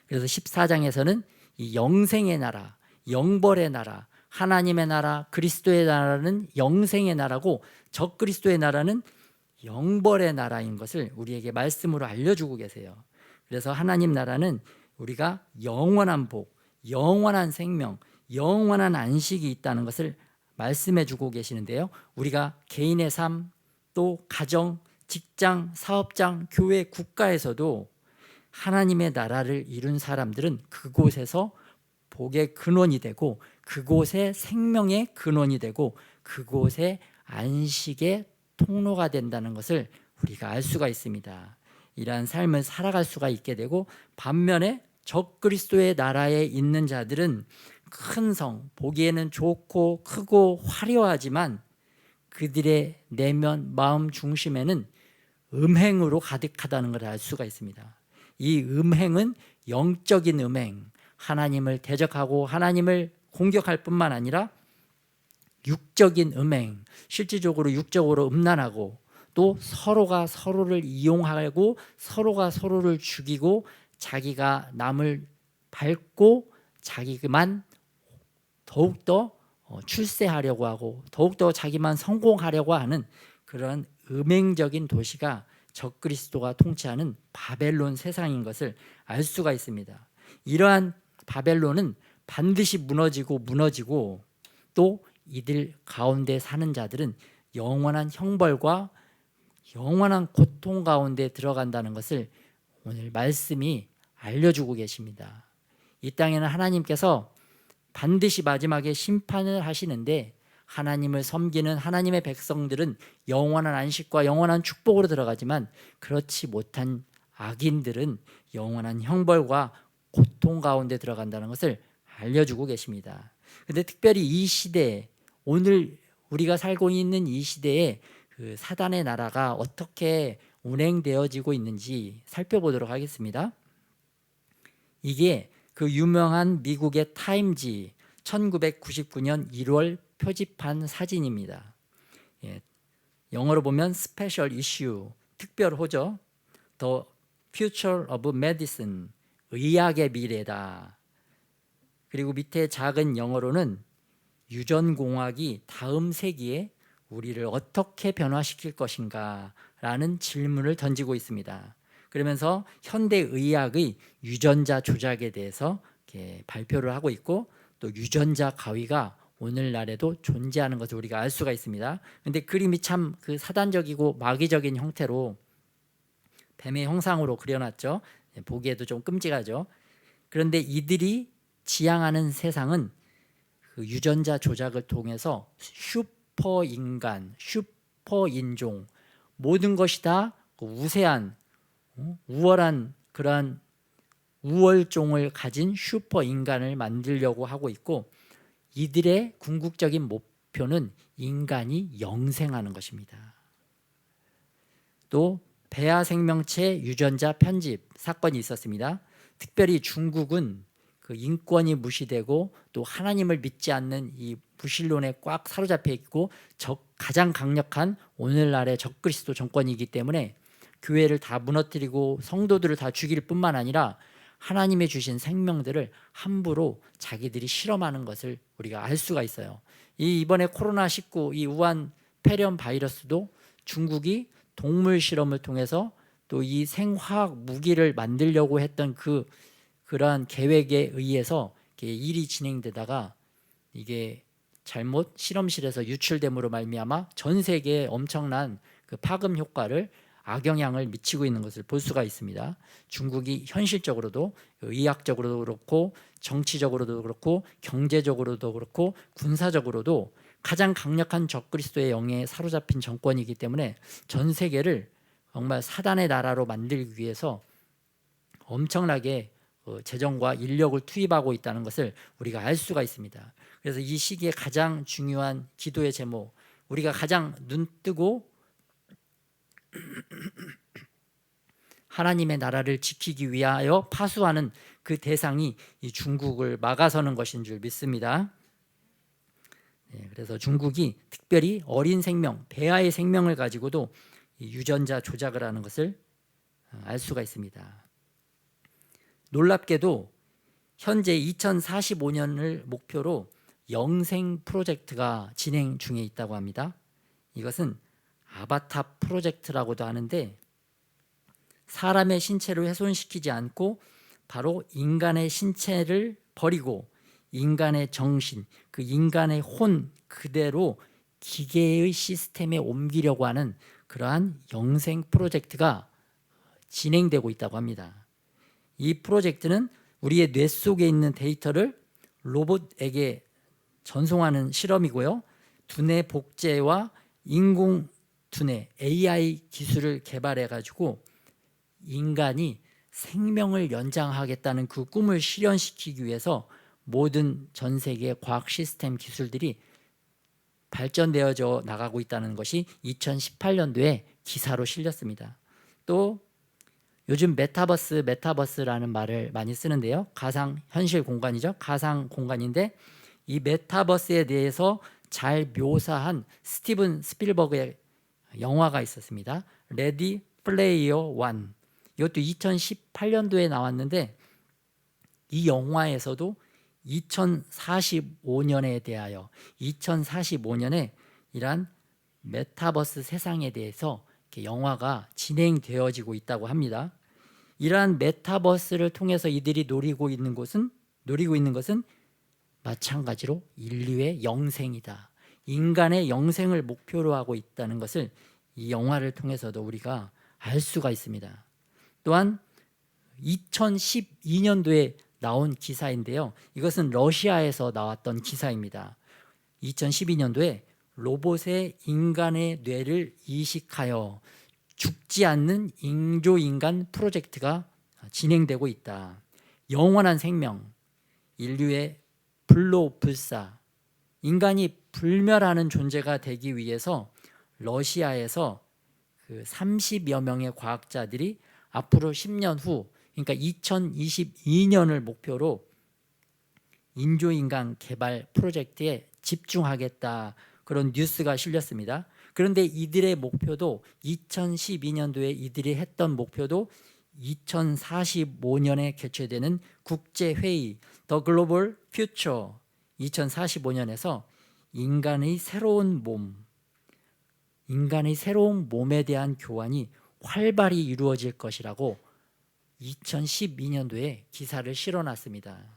그래서 14장에서는 이 영생의 나라, 영벌의 나라, 하나님의 나라, 그리스도의 나라는 영생의 나라고 적그리스도의 나라는 영벌의 나라인 것을 우리에게 말씀으로 알려주고 계세요. 그래서 하나님 나라는 우리가 영원한 복, 영원한 생명, 영원한 안식이 있다는 것을 말씀해 주고 계시는데요. 우리가 개인의 삶, 또 가정, 직장, 사업장, 교회, 국가에서도 하나님의 나라를 이룬 사람들은 그곳에서 복의 근원이 되고, 그곳의 생명의 근원이 되고, 그곳의 안식의 통로가 된다는 것을 우리가 알 수가 있습니다. 이러한 삶을 살아갈 수가 있게 되고, 반면에 적그리스도의 나라에 있는 자들은 큰 성, 보기에는 좋고 크고 화려하지만 그들의 내면 마음 중심에는 음행으로 가득하다는 것을 알 수가 있습니다. 이 음행은 영적인 음행, 하나님을 대적하고 하나님을 공격할 뿐만 아니라 육적인 음행, 실질적으로 육적으로 음란하고, 또 서로가 서로를 이용하고 서로가 서로를 죽이고 자기가 남을 밟고 자기만 더욱더 출세하려고 하고 더욱더 자기만 성공하려고 하는 그런 음행적인 도시가 적그리스도가 통치하는 바벨론 세상인 것을 알 수가 있습니다. 이러한 바벨론은 반드시 무너지고 또 이들 가운데 사는 자들은 영원한 형벌과 영원한 고통 가운데 들어간다는 것을 오늘 말씀이 알려주고 계십니다. 이 땅에는 하나님께서 반드시 마지막에 심판을 하시는데, 하나님을 섬기는 하나님의 백성들은 영원한 안식과 영원한 축복으로 들어가지만 그렇지 못한 악인들은 영원한 형벌과 고통 가운데 들어간다는 것을 알려주고 계십니다. 그런데 특별히 이 시대에, 오늘 우리가 살고 있는 이 시대에 그 사단의 나라가 어떻게 운행되어지고 있는지 살펴보도록 하겠습니다. 이게 그 유명한 미국의 타임지 1999년 1월 표집한 사진입니다. 예, 영어로 보면 스페셜 이슈, 특별호죠. The Future of Medicine, 의학의 미래다. 그리고 밑에 작은 영어로는 유전공학이 다음 세기에 우리를 어떻게 변화시킬 것인가 라는 질문을 던지고 있습니다. 그러면서 현대의학의 유전자 조작에 대해서 이렇게 발표를 하고 있고, 또 유전자 가위가 오늘날에도 존재하는 것을 우리가 알 수가 있습니다. 그런데 그림이 참 그 사단적이고 마귀적인 형태로 뱀의 형상으로 그려놨죠. 보기에도 좀 끔찍하죠. 그런데 이들이 지향하는 세상은 그 유전자 조작을 통해서 슈퍼인간, 슈퍼인종, 모든 것이 다 우세한, 우월한 그러한 우월종을 가진 슈퍼인간을 만들려고 하고 있고, 이들의 궁극적인 목표는 인간이 영생하는 것입니다. 또 배아 생명체 유전자 편집 사건이 있었습니다. 특별히 중국은 그 인권이 무시되고 또 하나님을 믿지 않는 이 무신론에 꽉 사로잡혀 있고 가장 강력한 오늘날의 적그리스도 정권이기 때문에 교회를 다 무너뜨리고 성도들을 다 죽일 뿐만 아니라 하나님의 주신 생명들을 함부로 자기들이 실험하는 것을 우리가 알 수가 있어요. 이번에 코로나19 이 우한 폐렴 바이러스도 중국이 동물 실험을 통해서 또 이 생화학 무기를 만들려고 했던 그러한 계획에 의해서 일이 진행되다가 이게 잘못 실험실에서 유출됨으로 말미암아 전 세계에 엄청난 그 파급 효과를 악영향을 미치고 있는 것을 볼 수가 있습니다. 중국이 현실적으로도 의학적으로도 그렇고 정치적으로도 그렇고 경제적으로도 그렇고 군사적으로도 가장 강력한 적그리스도의 영에 사로잡힌 정권이기 때문에 전 세계를 정말 사단의 나라로 만들기 위해서 엄청나게 재정과 인력을 투입하고 있다는 것을 우리가 알 수가 있습니다. 그래서 이 시기에 가장 중요한 기도의 제목, 우리가 가장 눈뜨고 하나님의 나라를 지키기 위하여 파수하는 그 대상이 이 중국을 막아서는 것인 줄 믿습니다. 그래서 중국이 특별히 어린 생명, 배아의 생명을 가지고도 이 유전자 조작을 하는 것을 알 수가 있습니다. 놀랍게도 현재 2045년을 목표로 영생 프로젝트가 진행 중에 있다고 합니다. 이것은 아바타 프로젝트라고도 하는데, 사람의 신체를 훼손시키지 않고 바로 인간의 신체를 버리고 인간의 정신, 그 인간의 혼 그대로 기계의 시스템에 옮기려고 하는 그러한 영생 프로젝트가 진행되고 있다고 합니다. 이 프로젝트는 우리의 뇌 속에 있는 데이터를 로봇에게 전송하는 실험이고요. 두뇌 복제와 인공 두뇌 AI 기술을 개발해 가지고 인간이 생명을 연장하겠다는 그 꿈을 실현시키기 위해서 모든 전 세계 과학 시스템 기술들이 발전되어져 나가고 있다는 것이 2018년도에 기사로 실렸습니다. 또 요즘 메타버스라는 말을 많이 쓰는데요. 가상 현실 공간이죠. 가상 공간인데 이 메타버스에 대해서 잘 묘사한 스티븐 스필버그의 영화가 있었습니다. 레디 플레이어 원. 이것도 2018년도에 나왔는데 이 영화에서도 2045년에 대하여 2045년에 이란 메타버스 세상에 대해서 영화가 진행되어지고 있다고 합니다. 이러한 메타버스를 통해서 이들이 노리고 있는 것은 마찬가지로 인류의 영생이다. 인간의 영생을 목표로 하고 있다는 것을 이 영화를 통해서도 우리가 알 수가 있습니다. 또한 2012년도에 나온 기사인데요. 이것은 러시아에서 나왔던 기사입니다. 2012년도에 로봇의 인간의 뇌를 이식하여 죽지 않는 인조인간 프로젝트가 진행되고 있다. 영원한 생명, 인류의 불로불사, 인간이 불멸하는 존재가 되기 위해서 러시아에서 그 30여 명의 과학자들이 앞으로 10년 후, 그러니까 2022년을 목표로 인조인간 개발 프로젝트에 집중하겠다, 그런 뉴스가 실렸습니다. 그런데 이들의 목표도 2012년도에 이들이 했던 목표도 2045년에 개최되는 국제회의 The Global Future 2045년에서 인간의 새로운 몸에 대한 교환이 활발히 이루어질 것이라고 2012년도에 기사를 실어놨습니다.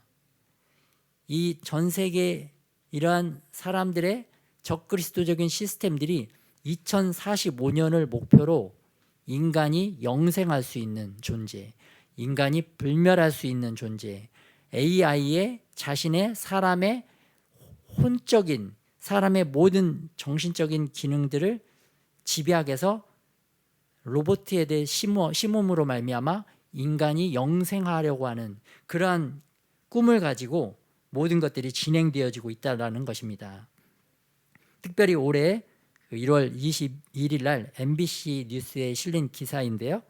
이 전 세계 이러한 사람들의 적그리스도적인 시스템들이 2045년을 목표로 인간이 영생할 수 있는 존재, 인간이 불멸할 수 있는 존재, AI의 자신의 사람의 혼적인, 사람의 모든 정신적인 기능들을 집약해서 로봇에 대해 심음으로 말미암아 인간이 영생하려고 하는 그러한 꿈을 가지고 모든 것들이 진행되어지고 있다는 것입니다. 특별히 올해 1월 21일 날 MBC 뉴스에 실린 기사인데요.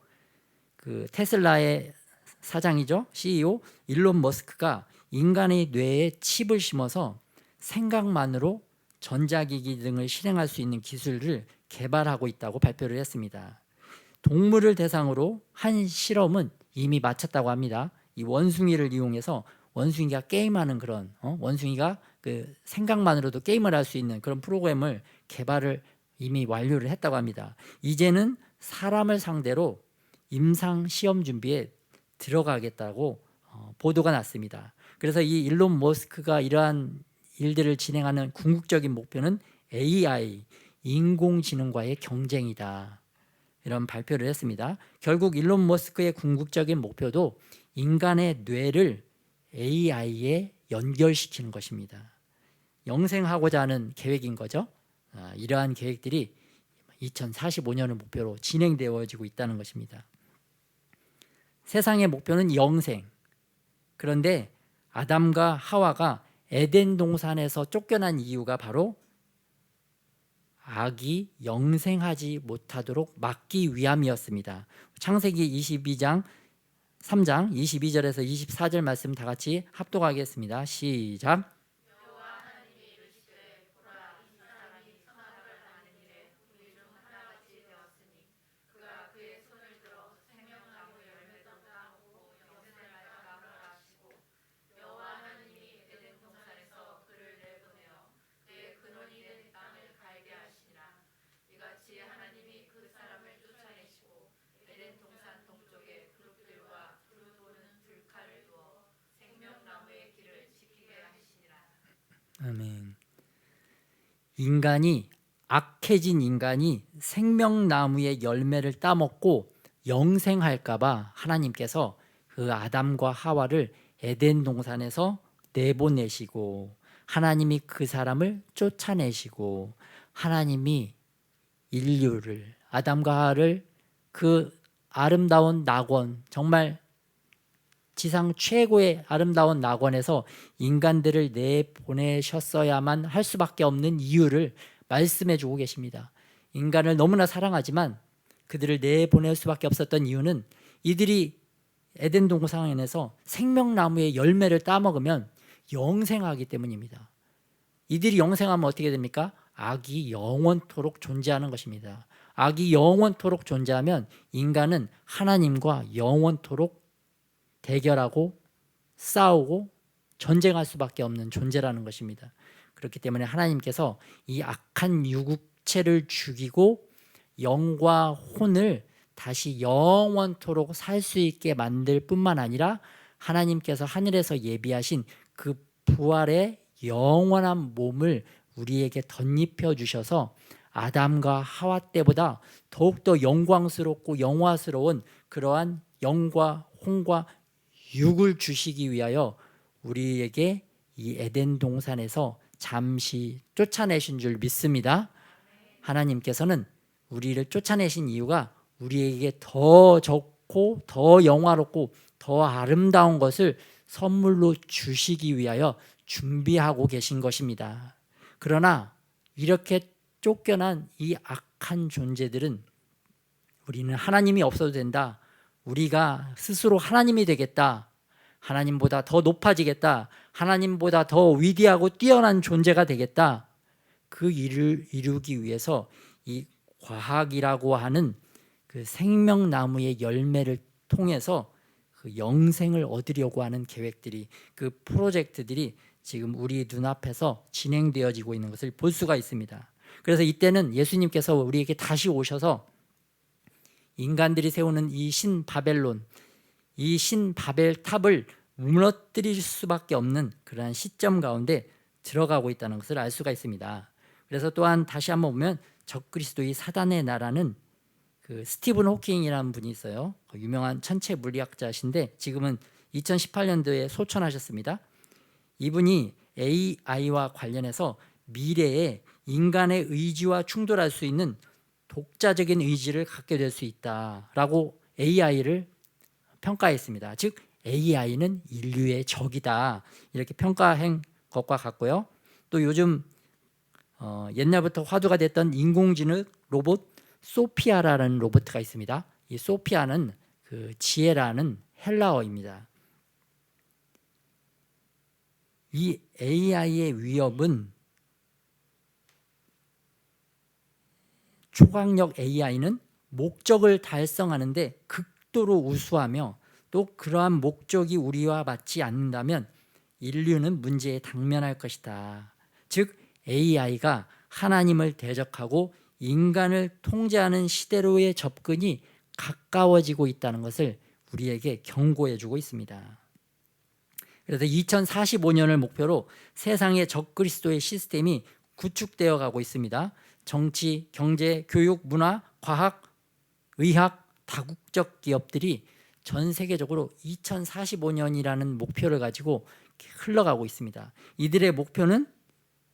그 테슬라의 사장이죠, CEO 일론 머스크가 인간의 뇌에 칩을 심어서 생각만으로 전자기기 등을 실행할 수 있는 기술을 개발하고 있다고 발표를 했습니다. 동물을 대상으로 한 실험은 이미 마쳤다고 합니다. 이 원숭이를 이용해서 원숭이가 게임하는 그런 원숭이가 그 생각만으로도 게임을 할 수 있는 그런 프로그램을 개발을 이미 완료를 했다고 합니다. 이제는 사람을 상대로 임상 시험 준비에 들어가겠다고 보도가 났습니다. 그래서 이 일론 머스크가 이러한 일들을 진행하는 궁극적인 목표는 AI, 인공지능과의 경쟁이다, 이런 발표를 했습니다. 결국 일론 머스크의 궁극적인 목표도 인간의 뇌를 AI에 연결시키는 것입니다. 영생하고자 하는 계획인 거죠. 이러한 계획들이 2045년을 목표로 진행되어지고 있다는 것입니다. 세상의 목표는 영생. 그런데 아담과 하와가 에덴 동산에서 쫓겨난 이유가 바로 악이 영생하지 못하도록 막기 위함이었습니다. 창세기 22장 3장 22절에서 24절 말씀 다 같이 합독하겠습니다. 시작. 아멘. 악해진 인간이 생명나무의 열매를 따먹고 영생할까봐 하나님께서 그 아담과 하와를 에덴 동산에서 내보내시고, 하나님이 그 사람을 쫓아내시고, 하나님이 인류를, 아담과 하와를 그 아름다운 낙원, 정말 지상 최고의 아름다운 낙원에서 인간들을 내보내셨어야만 할 수밖에 없는 이유를 말씀해 주고 계십니다. 인간을 너무나 사랑하지만 그들을 내보낼 수밖에 없었던 이유는 이들이 에덴 동산에서 생명나무의 열매를 따먹으면 영생하기 때문입니다. 이들이 영생하면 어떻게 됩니까? 악이 영원토록 존재하는 것입니다. 악이 영원토록 존재하면 인간은 하나님과 영원토록 대결하고 싸우고 전쟁할 수밖에 없는 존재라는 것입니다. 그렇기 때문에 하나님께서 이 악한 육체를 죽이고 영과 혼을 다시 영원토록 살 수 있게 만들 뿐만 아니라 하나님께서 하늘에서 예비하신 그 부활의 영원한 몸을 우리에게 덧입혀 주셔서 아담과 하와 때보다 더욱더 영광스럽고 영화스러운 그러한 영과 혼과 육을 주시기 위하여 우리에게 이 에덴 동산에서 잠시 쫓아내신 줄 믿습니다. 하나님께서는 우리를 쫓아내신 이유가 우리에게 더 좋고 더 영화롭고 더 아름다운 것을 선물로 주시기 위하여 준비하고 계신 것입니다. 그러나 이렇게 쫓겨난 이 악한 존재들은 우리는 하나님이 없어도 된다, 우리가 스스로 하나님이 되겠다, 하나님보다 더 높아지겠다, 하나님보다 더 위대하고 뛰어난 존재가 되겠다. 그 일을 이루기 위해서 이 과학이라고 하는 그 생명나무의 열매를 통해서 그 영생을 얻으려고 하는 계획들이, 그 프로젝트들이 지금 우리 눈앞에서 진행되어지고 있는 것을 볼 수가 있습니다. 그래서 이때는 예수님께서 우리에게 다시 오셔서 인간들이 세우는 이 신바벨론, 이 신바벨탑을 무너뜨릴 수밖에 없는 그러한 시점 가운데 들어가고 있다는 것을 알 수가 있습니다. 그래서 또한 다시 한번 보면 적그리스도의 사단의 나라는 그 스티븐 호킹이라는 분이 있어요. 유명한 천체 물리학자신데 지금은 2018년도에 소천하셨습니다. 이분이 AI와 관련해서 미래에 인간의 의지와 충돌할 수 있는 독자적인 의지를 갖게 될 수 있다라고 AI를 평가했습니다. 즉 AI는 인류의 적이다, 이렇게 평가한 것과 같고요. 또 요즘 옛날부터 화두가 됐던 인공지능 로봇 소피아라는 로봇가 있습니다. 이 소피아는 그 지혜라는 헬라어입니다. 이 AI의 위협은, 초강력 AI는 목적을 달성하는데 극도로 우수하며 또 그러한 목적이 우리와 맞지 않는다면 인류는 문제에 당면할 것이다. 즉 AI가 하나님을 대적하고 인간을 통제하는 시대로의 접근이 가까워지고 있다는 것을 우리에게 경고해 주고 있습니다. 그래서 2045년을 목표로 세상의 적그리스도의 시스템이 구축되어 가고 있습니다. 정치, 경제, 교육, 문화, 과학, 의학, 다국적 기업들이 전 세계적으로 2045년이라는 목표를 가지고 흘러가고 있습니다. 이들의 목표는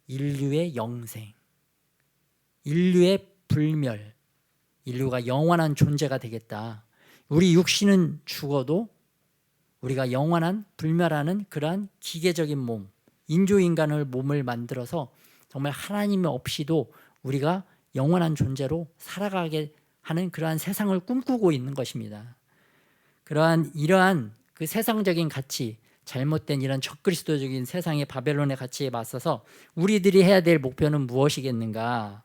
인류의 영생, 인류의 불멸, 인류가 영원한 존재가 되겠다. 우리 육신은 죽어도 우리가 영원한 불멸하는 그러한 기계적인 몸, 인조인간을 몸을 만들어서 정말 하나님 없이도 우리가 영원한 존재로 살아가게 하는 그러한 세상을 꿈꾸고 있는 것입니다. 이러한 그 세상적인 가치, 잘못된 이런 적그리스도적인 세상의 바벨론의 가치에 맞서서 우리들이 해야 될 목표는 무엇이겠는가?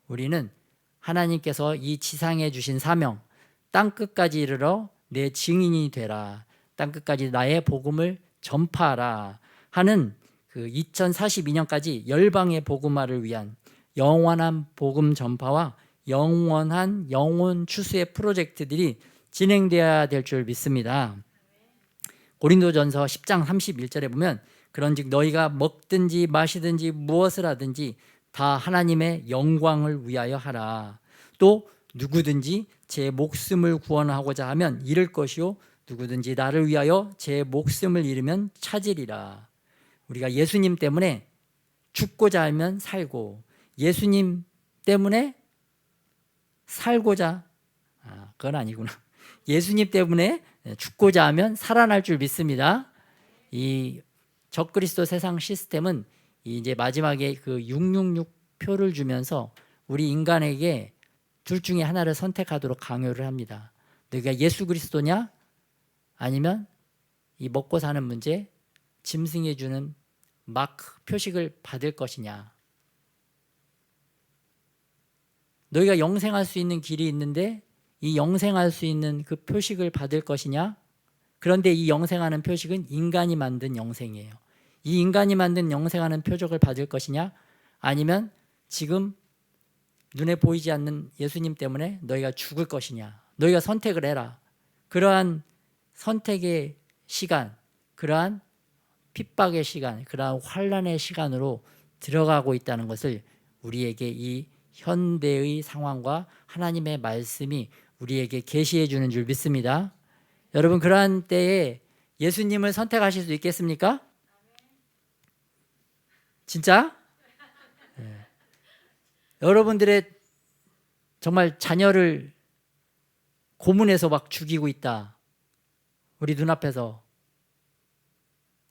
우리는 하나님께서 이 지상에 주신 사명, 땅끝까지 이르러 내 증인이 되라, 땅끝까지 나의 복음을 전파하라 하는 그 2042년까지 열방의 복음화를 위한 영원한 복음 전파와 영원한 영혼 추수의 프로젝트들이 진행되어야 될 줄 믿습니다. 고린도전서 10장 31절에 보면 그런즉 너희가 먹든지 마시든지 무엇을 하든지 다 하나님의 영광을 위하여 하라. 또 누구든지 제 목숨을 구원하고자 하면 잃을 것이요 누구든지 나를 위하여 제 목숨을 잃으면 찾으리라. 우리가 예수님 때문에 죽고자 하면 살고, 예수님 때문에 살고자, 그건 아니구나. 예수님 때문에 죽고자 하면 살아날 줄 믿습니다. 이 적그리스도 세상 시스템은 이제 마지막에 그 666 표를 주면서 우리 인간에게 둘 중에 하나를 선택하도록 강요를 합니다. 너희가 예수 그리스도냐? 아니면 이 먹고 사는 문제, 짐승해 주는 마크, 표식을 받을 것이냐? 너희가 영생할 수 있는 길이 있는데 이 영생할 수 있는 그 표식을 받을 것이냐? 그런데 이 영생하는 표식은 인간이 만든 영생이에요. 이 인간이 만든 영생하는 표적을 받을 것이냐? 아니면 지금 눈에 보이지 않는 예수님 때문에 너희가 죽을 것이냐? 너희가 선택을 해라. 그러한 선택의 시간, 그러한 핍박의 시간, 그러한 환난의 시간으로 들어가고 있다는 것을 우리에게 이 현대의 상황과 하나님의 말씀이 우리에게 계시해 주는 줄 믿습니다. 여러분, 그러한 때에 예수님을 선택하실 수 있겠습니까? 진짜? 네. 여러분들의 정말 자녀를 고문해서 막 죽이고 있다, 우리 눈앞에서.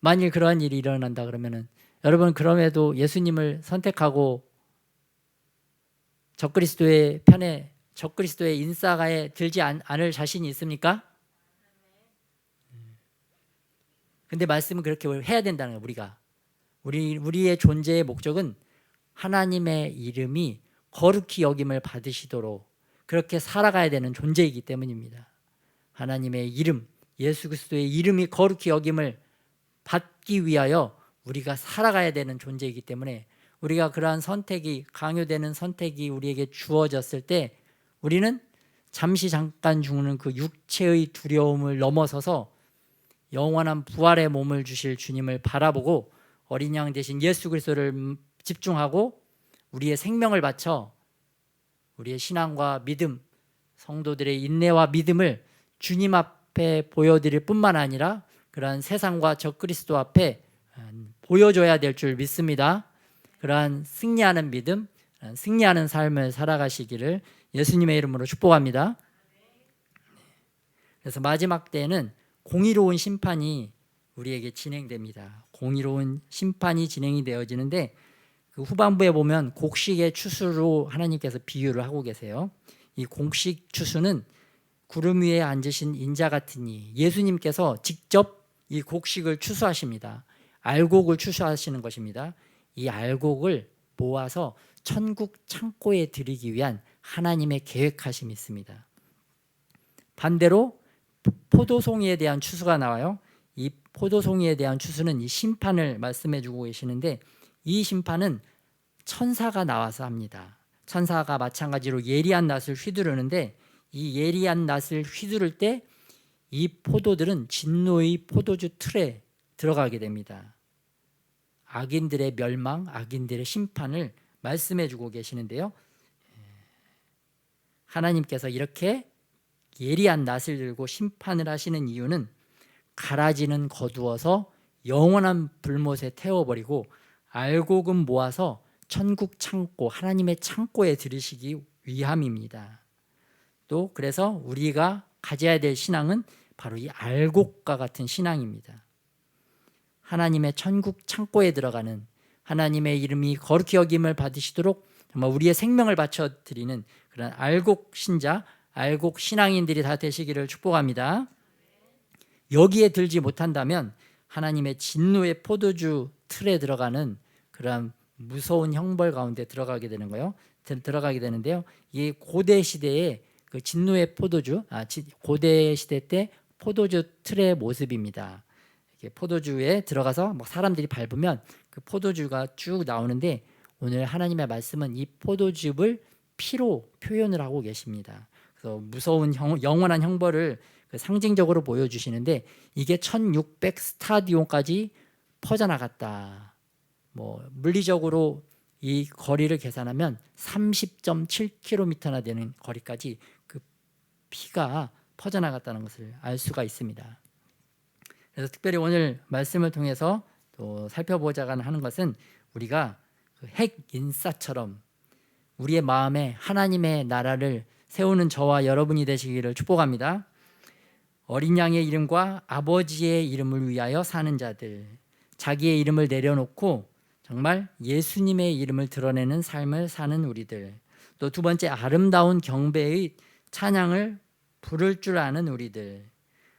만일 그러한 일이 일어난다 그러면은 여러분, 그럼에도 예수님을 선택하고 적그리스도의 편에, 적그리스도의 인싸가에 들지 않을 자신이 있습니까? 근데 말씀은 그렇게 해야 된다는 거예요. 우리의 존재의 목적은 하나님의 이름이 거룩히 여김을 받으시도록 그렇게 살아가야 되는 존재이기 때문입니다. 하나님의 이름, 예수 그리스도의 이름이 거룩히 여김을 받기 위하여 우리가 살아가야 되는 존재이기 때문에 우리가 그러한 선택이, 강요되는 선택이 우리에게 주어졌을 때 우리는 잠시 잠깐 죽는 그 육체의 두려움을 넘어서서 영원한 부활의 몸을 주실 주님을 바라보고 어린 양 대신 예수 그리스도를 집중하고 우리의 생명을 바쳐 우리의 신앙과 믿음, 성도들의 인내와 믿음을 주님 앞에 보여드릴 뿐만 아니라 그러한 세상과 적그리스도 앞에 보여줘야 될 줄 믿습니다. 그러한 승리하는 믿음, 승리하는 삶을 살아가시기를 예수님의 이름으로 축복합니다. 그래서 마지막 때에는 공의로운 심판이 우리에게 진행됩니다. 공의로운 심판이 진행이 되어지는데 그 후반부에 보면 곡식의 추수로 하나님께서 비유를 하고 계세요. 이 곡식 추수는 구름 위에 앉으신 인자 같으니 예수님께서 직접 이 곡식을 추수하십니다. 알곡을 추수하시는 것입니다. 이 알곡을 모아서 천국 창고에 들이기 위한 하나님의 계획하심이 있습니다. 반대로 포도송이에 대한 추수가 나와요. 이 포도송이에 대한 추수는 이 심판을 말씀해 주고 계시는데 이 심판은 천사가 나와서 합니다. 천사가 마찬가지로 예리한 낫을 휘두르는데 이 예리한 낫을 휘두를 때 이 포도들은 진노의 포도주 틀에 들어가게 됩니다. 악인들의 멸망, 악인들의 심판을 말씀해 주고 계시는데요. 하나님께서 이렇게 예리한 낫을 들고 심판을 하시는 이유는 가라지는 거두어서 영원한 불못에 태워버리고 알곡은 모아서 천국 창고, 하나님의 창고에 들이시기 위함입니다. 또 그래서 우리가 가져야 될 신앙은 바로 이 알곡과 같은 신앙입니다. 하나님의 천국 창고에 들어가는 하나님의 이름이 거룩히 여김을 받으시도록 정말 우리의 생명을 바쳐드리는 그런 알곡 신자, 알곡 신앙인들이 다 되시기를 축복합니다. 여기에 들지 못한다면 하나님의 진노의 포도주 틀에 들어가는 그런 무서운 형벌 가운데 들어가게 되는 거예요. 들어가게 되는데요. 이 고대 시대의 그 진노의 포도주, 고대 시대 때 포도주 틀의 모습입니다. 포도주에 들어가서 뭐 사람들이 밟으면 그 포도주가 쭉 나오는데 오늘 하나님의 말씀은 이 포도즙을 피로 표현을 하고 계십니다. 그래서 무서운 영원한 형벌을 상징적으로 보여주시는데 이게 1600 스타디온까지 퍼져나갔다. 뭐 물리적으로 이 거리를 계산하면 30.7km나 되는 거리까지 그 피가 퍼져나갔다는 것을 알 수가 있습니다. 그래서 특별히 오늘 말씀을 통해서 또 살펴보자고 하는 것은 우리가 그 핵인싸처럼 우리의 마음에 하나님의 나라를 세우는 저와 여러분이 되시기를 축복합니다. 어린 양의 이름과 아버지의 이름을 위하여 사는 자들, 자기의 이름을 내려놓고 정말 예수님의 이름을 드러내는 삶을 사는 우리들, 또 두 번째 아름다운 경배의 찬양을 부를 줄 아는 우리들,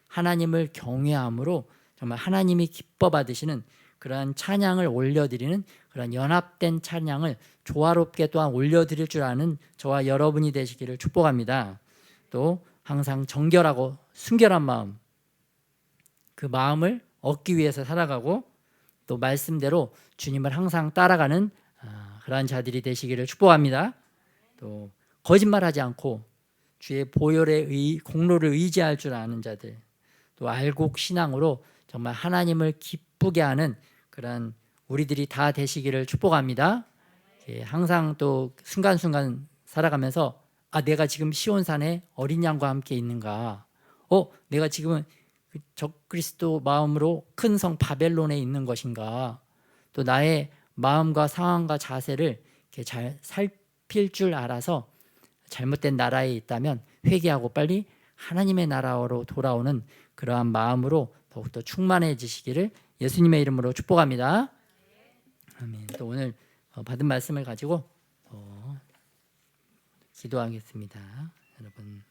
하나님을 경외함으로 정말 하나님이 기뻐 받으시는 그러한 찬양을 올려드리는 그런 연합된 찬양을 조화롭게 또한 올려드릴 줄 아는 저와 여러분이 되시기를 축복합니다. 또 항상 정결하고 순결한 마음, 그 마음을 얻기 위해서 살아가고 또 말씀대로 주님을 항상 따라가는 그러한 자들이 되시기를 축복합니다. 또 거짓말하지 않고 주의 보혈의 공로를 의지할 줄 아는 자들, 또 알곡 신앙으로 정말 하나님을 기쁘게 하는 그런 우리들이 다 되시기를 축복합니다. 항상 또 순간순간 살아가면서 내가 지금 시온산에 어린 양과 함께 있는가? 내가 지금 적그리스도 마음으로 큰 성 바벨론에 있는 것인가? 또 나의 마음과 상황과 자세를 이렇게 잘 살필 줄 알아서 잘못된 나라에 있다면 회개하고 빨리 하나님의 나라로 돌아오는 그러한 마음으로 더욱더 충만해지시기를 예수님의 이름으로 축복합니다. 아멘. 또 오늘 받은 말씀을 가지고 기도하겠습니다. 여러분,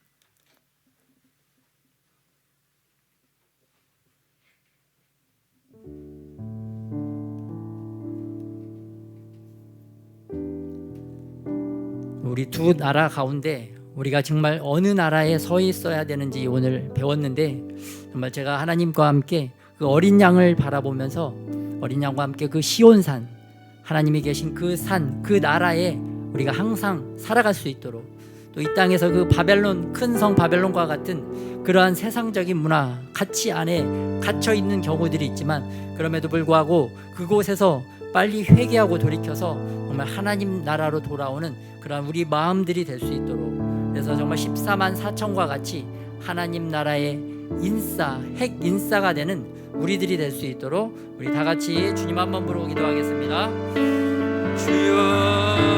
우리 두 나라 가운데 우리가 정말 어느 나라에 서 있어야 되는지 오늘 배웠는데, 정말 제가 하나님과 함께 그 어린 양을 바라보면서 어린 양과 함께 그 시온산, 하나님이 계신 그 산, 그 나라에 우리가 항상 살아갈 수 있도록, 또 이 땅에서 그 바벨론, 큰 성 바벨론과 같은 그러한 세상적인 문화, 가치 안에 갇혀 있는 경우들이 있지만, 그럼에도 불구하고 그곳에서 빨리 회개하고 돌이켜서 정말 하나님 나라로 돌아오는 그러한 우리 마음들이 될 수 있도록, 그래서 정말 14만 4천과 같이 하나님 나라의 인싸, 핵 인싸가 되는 우리들이 될 수 있도록 우리 다 같이 주님 한번 부르고 기도하겠습니다. 주여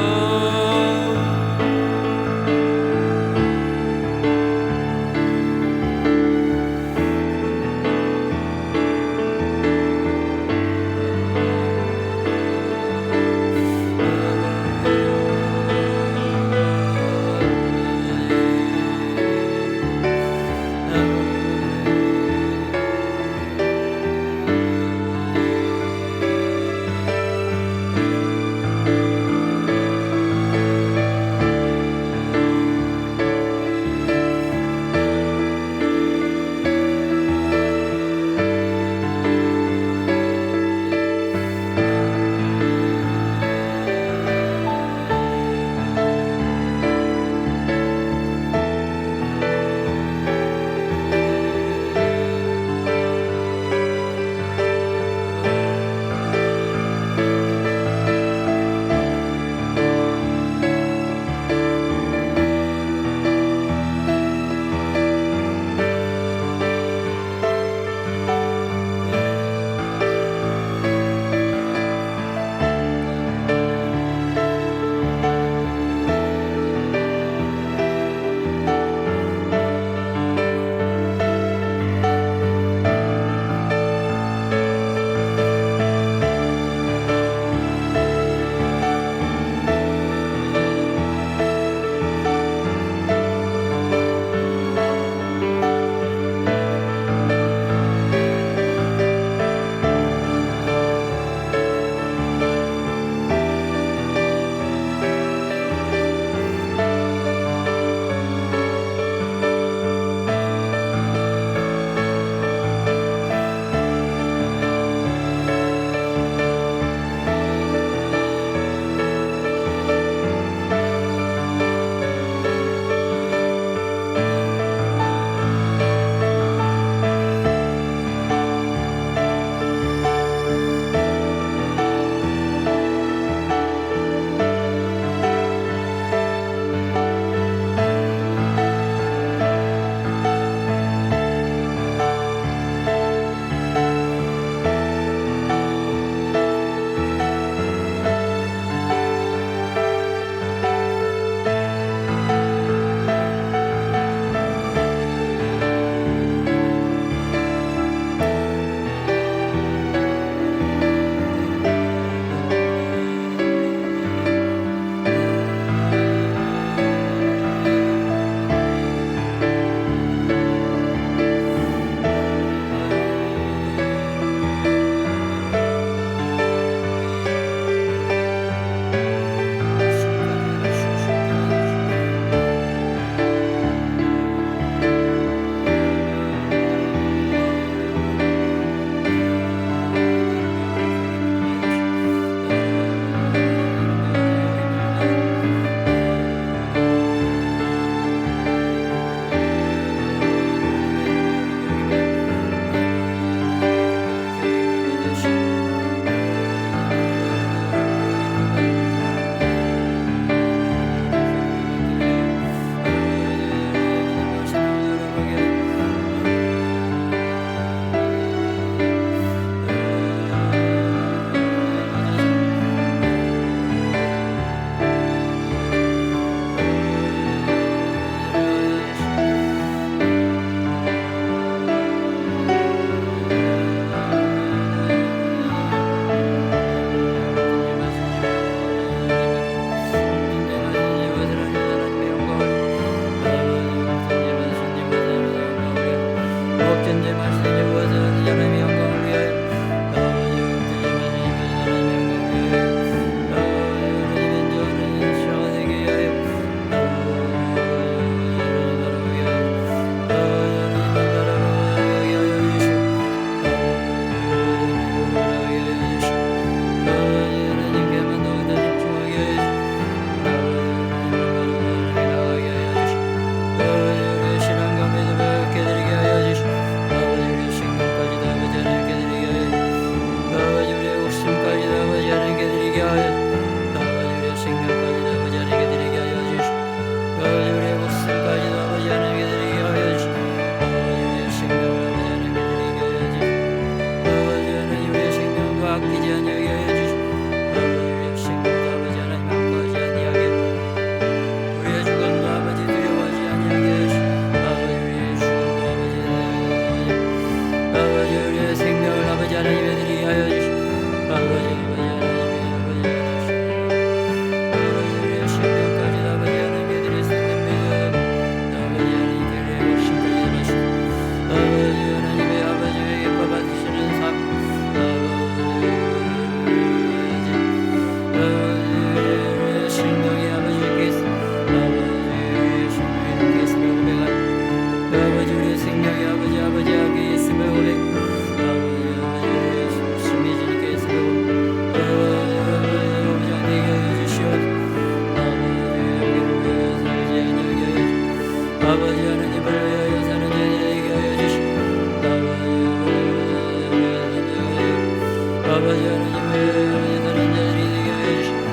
아버지 하나님을 다른 자들이 되게 하여 주시고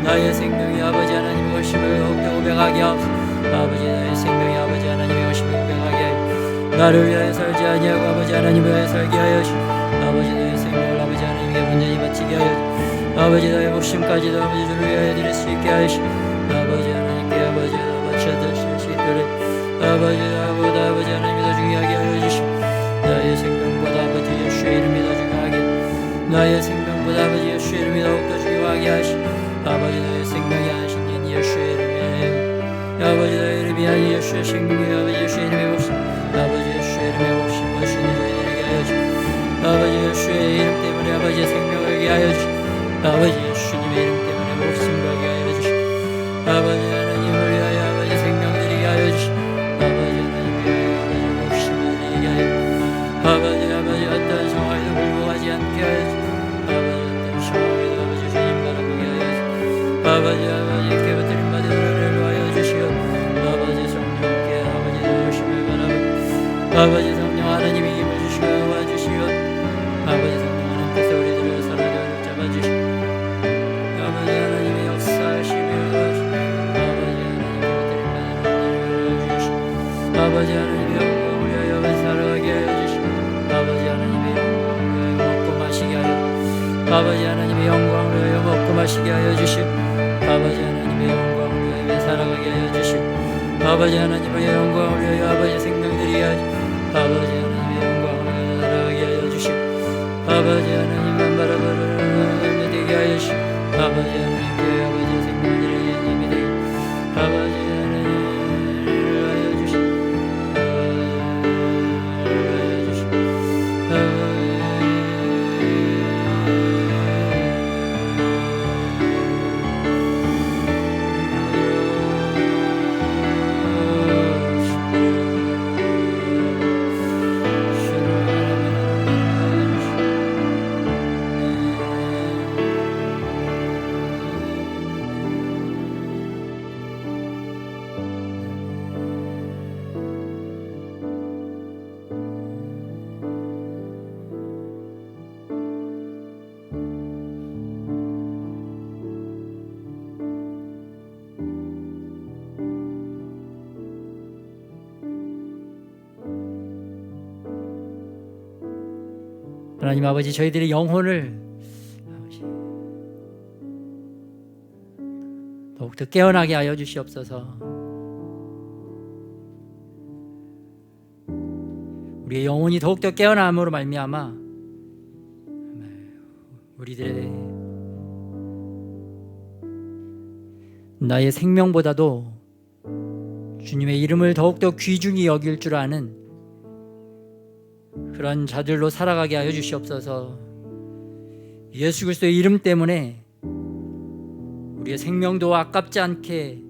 나의 생명이 아버지 하나님의 것임을 더욱더 고백하게 하옵소서. 아버지 나의 생명이 아버지 하나님의 것임을 고백하게 하여 나를 위하여 살지 아니하고 아버지 하나님을 위하여 살게 하여 주시고 아버지 나의 생명을 아버지 하나님께 온전히 바치게 하여 주시고 아버지 나의 목숨까지도 아버지 주를 위하여 드릴 수 있게 하여 주시고 아버지 하나님께 아버지 바쳐 드릴 수 있도록 아버지 나보다 아버지 하나님이 더 중요하게 하여 주시고 나의 생명보다 아버지 예수의 이름이 더 중요하게 나의 생명보다 아버지 예수의 이름이 더욱더 중요하게 하시고 아버지 나의 생명이 하신 인 예수의 이름에 아버지 나의 이름이 아닌 예수의 생명이 아버지 예수의 이름의 목숨 아버지 예수의 이름의 목숨 모시는 저희들에게 하여 주시고 아버지 예수의 이름 때문에 아버지의 생명을 하게 하여 주시고 아버지 예수님의 이름 때문에 목숨을 하게 하여 주시고 아버지 하나님을 위하여 아버지 생명 드리게 하여 주시고 아버지 하나님을 위하여 아버지 목숨을 드리게 하여 아버지 어떤 상황에도 굴복하지 않게 하여 주시고 아버지 어떤 상황에도 아버지 주님 바라보게 하여 주시고 아버지 깨어뜨림 받은 은혜를 하여 주시오 아버지 성령께 아버지 도우심을 바라보고 아버지 성령 하나님이 힘을 주시고 도와주시오 아버지 성령 하나님께서 우리들을 사랑으로 잡아주시고 아버지 하나님의 역사하시며 아버지 하나님 깨어뜨림 받은 은혜를 하여 주시고 아버지 하나님의 영광을 위하여 아버지 살아가게 하여 주시고 아버지 하나님의 영광을 위하여 먹고 마시게 하여 아버지 하나님의 영광을 위하여 먹고 마시게 하여 주시고 아버지 하나님의 영광을 위하여 살아가게 하여 주시고 아버지 하나님의 영광을 위하여 아버지 생명들이 하여 아버지 하나님의 영광을 위하여 살아가게 하여 주시고 아버지 하나님만 바라보는 되게 하여 주시고 아버지 하나님께 아버지 생명들이 힘이 되게 아버지 하나님을 하여 주시고 하여 주시고 하나님 아버지 저희들의 영혼을 아버지 더욱더 깨어나게 하여 주시옵소서. 우리의 영혼이 더욱더 깨어남으로 말미암아 우리들의 나의 생명보다도 주님의 이름을 더욱더 귀중히 여길 줄 아는 그런 자들로 살아가게 하여 주시옵소서. 예수 그리스도의 이름 때문에 우리의 생명도 아깝지 않게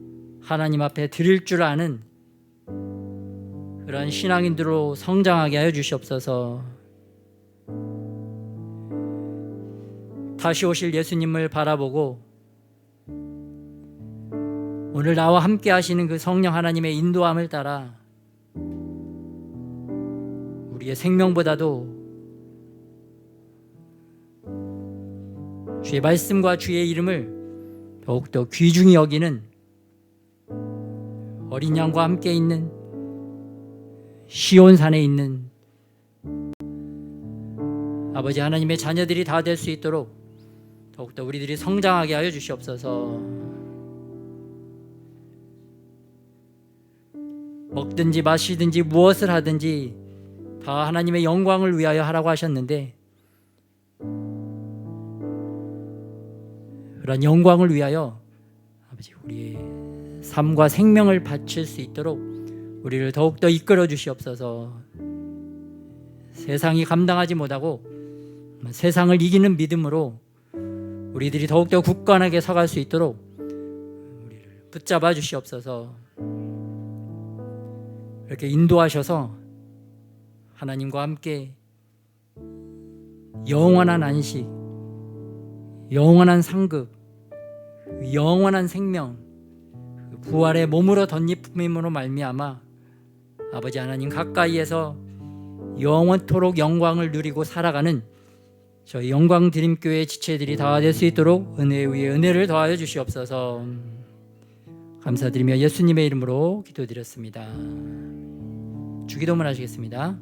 하나님 앞에 드릴 줄 아는 그런 신앙인들로 성장하게 하여 주시옵소서. 다시 오실 예수님을 바라보고 오늘 나와 함께 하시는 그 성령 하나님의 인도함을 따라 우리의 생명보다도 주의 말씀과 주의 이름을 더욱더 귀중히 여기는 어린 양과 함께 있는 시온산에 있는 아버지 하나님의 자녀들이 다 될 수 있도록 더욱더 우리들이 성장하게 하여 주시옵소서. 먹든지 마시든지 무엇을 하든지 다 하나님의 영광을 위하여 하라고 하셨는데 그런 영광을 위하여 아버지 우리의 삶과 생명을 바칠 수 있도록 우리를 더욱더 이끌어 주시옵소서. 세상이 감당하지 못하고 세상을 이기는 믿음으로 우리들이 더욱더 굳건하게 서갈 수 있도록 우리를 붙잡아 주시옵소서. 이렇게 인도하셔서 하나님과 함께 영원한 안식, 영원한 상급, 영원한 생명, 부활의 몸으로 덧입힘으로 말미암아 아버지 하나님 가까이에서 영원토록 영광을 누리고 살아가는 저희 영광드림교회 지체들이 다 될 수 있도록 은혜 위에 은혜를 더하여 주시옵소서. 감사드리며 예수님의 이름으로 기도드렸습니다. 주기도문 하시겠습니다.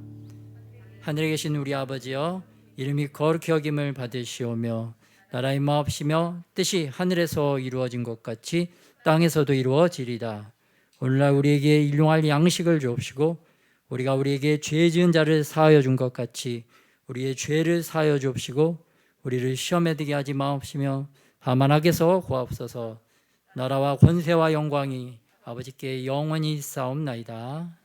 하늘에 계신 우리 아버지여, 이름이 거룩히 여김을 받으시오며 나라의 마옵시며 뜻이 하늘에서 이루어진 것 같이 땅에서도 이루어지리다. 오늘날 우리에게 일용할 양식을 주옵시고 우리가 우리에게 죄 지은 자를 사하여 준 것 같이 우리의 죄를 사하여 주옵시고 우리를 시험에 들게 하지 마옵시며 다만 악에서 구하옵소서. 나라와 권세와 영광이 아버지께 영원히 있사옵나이다.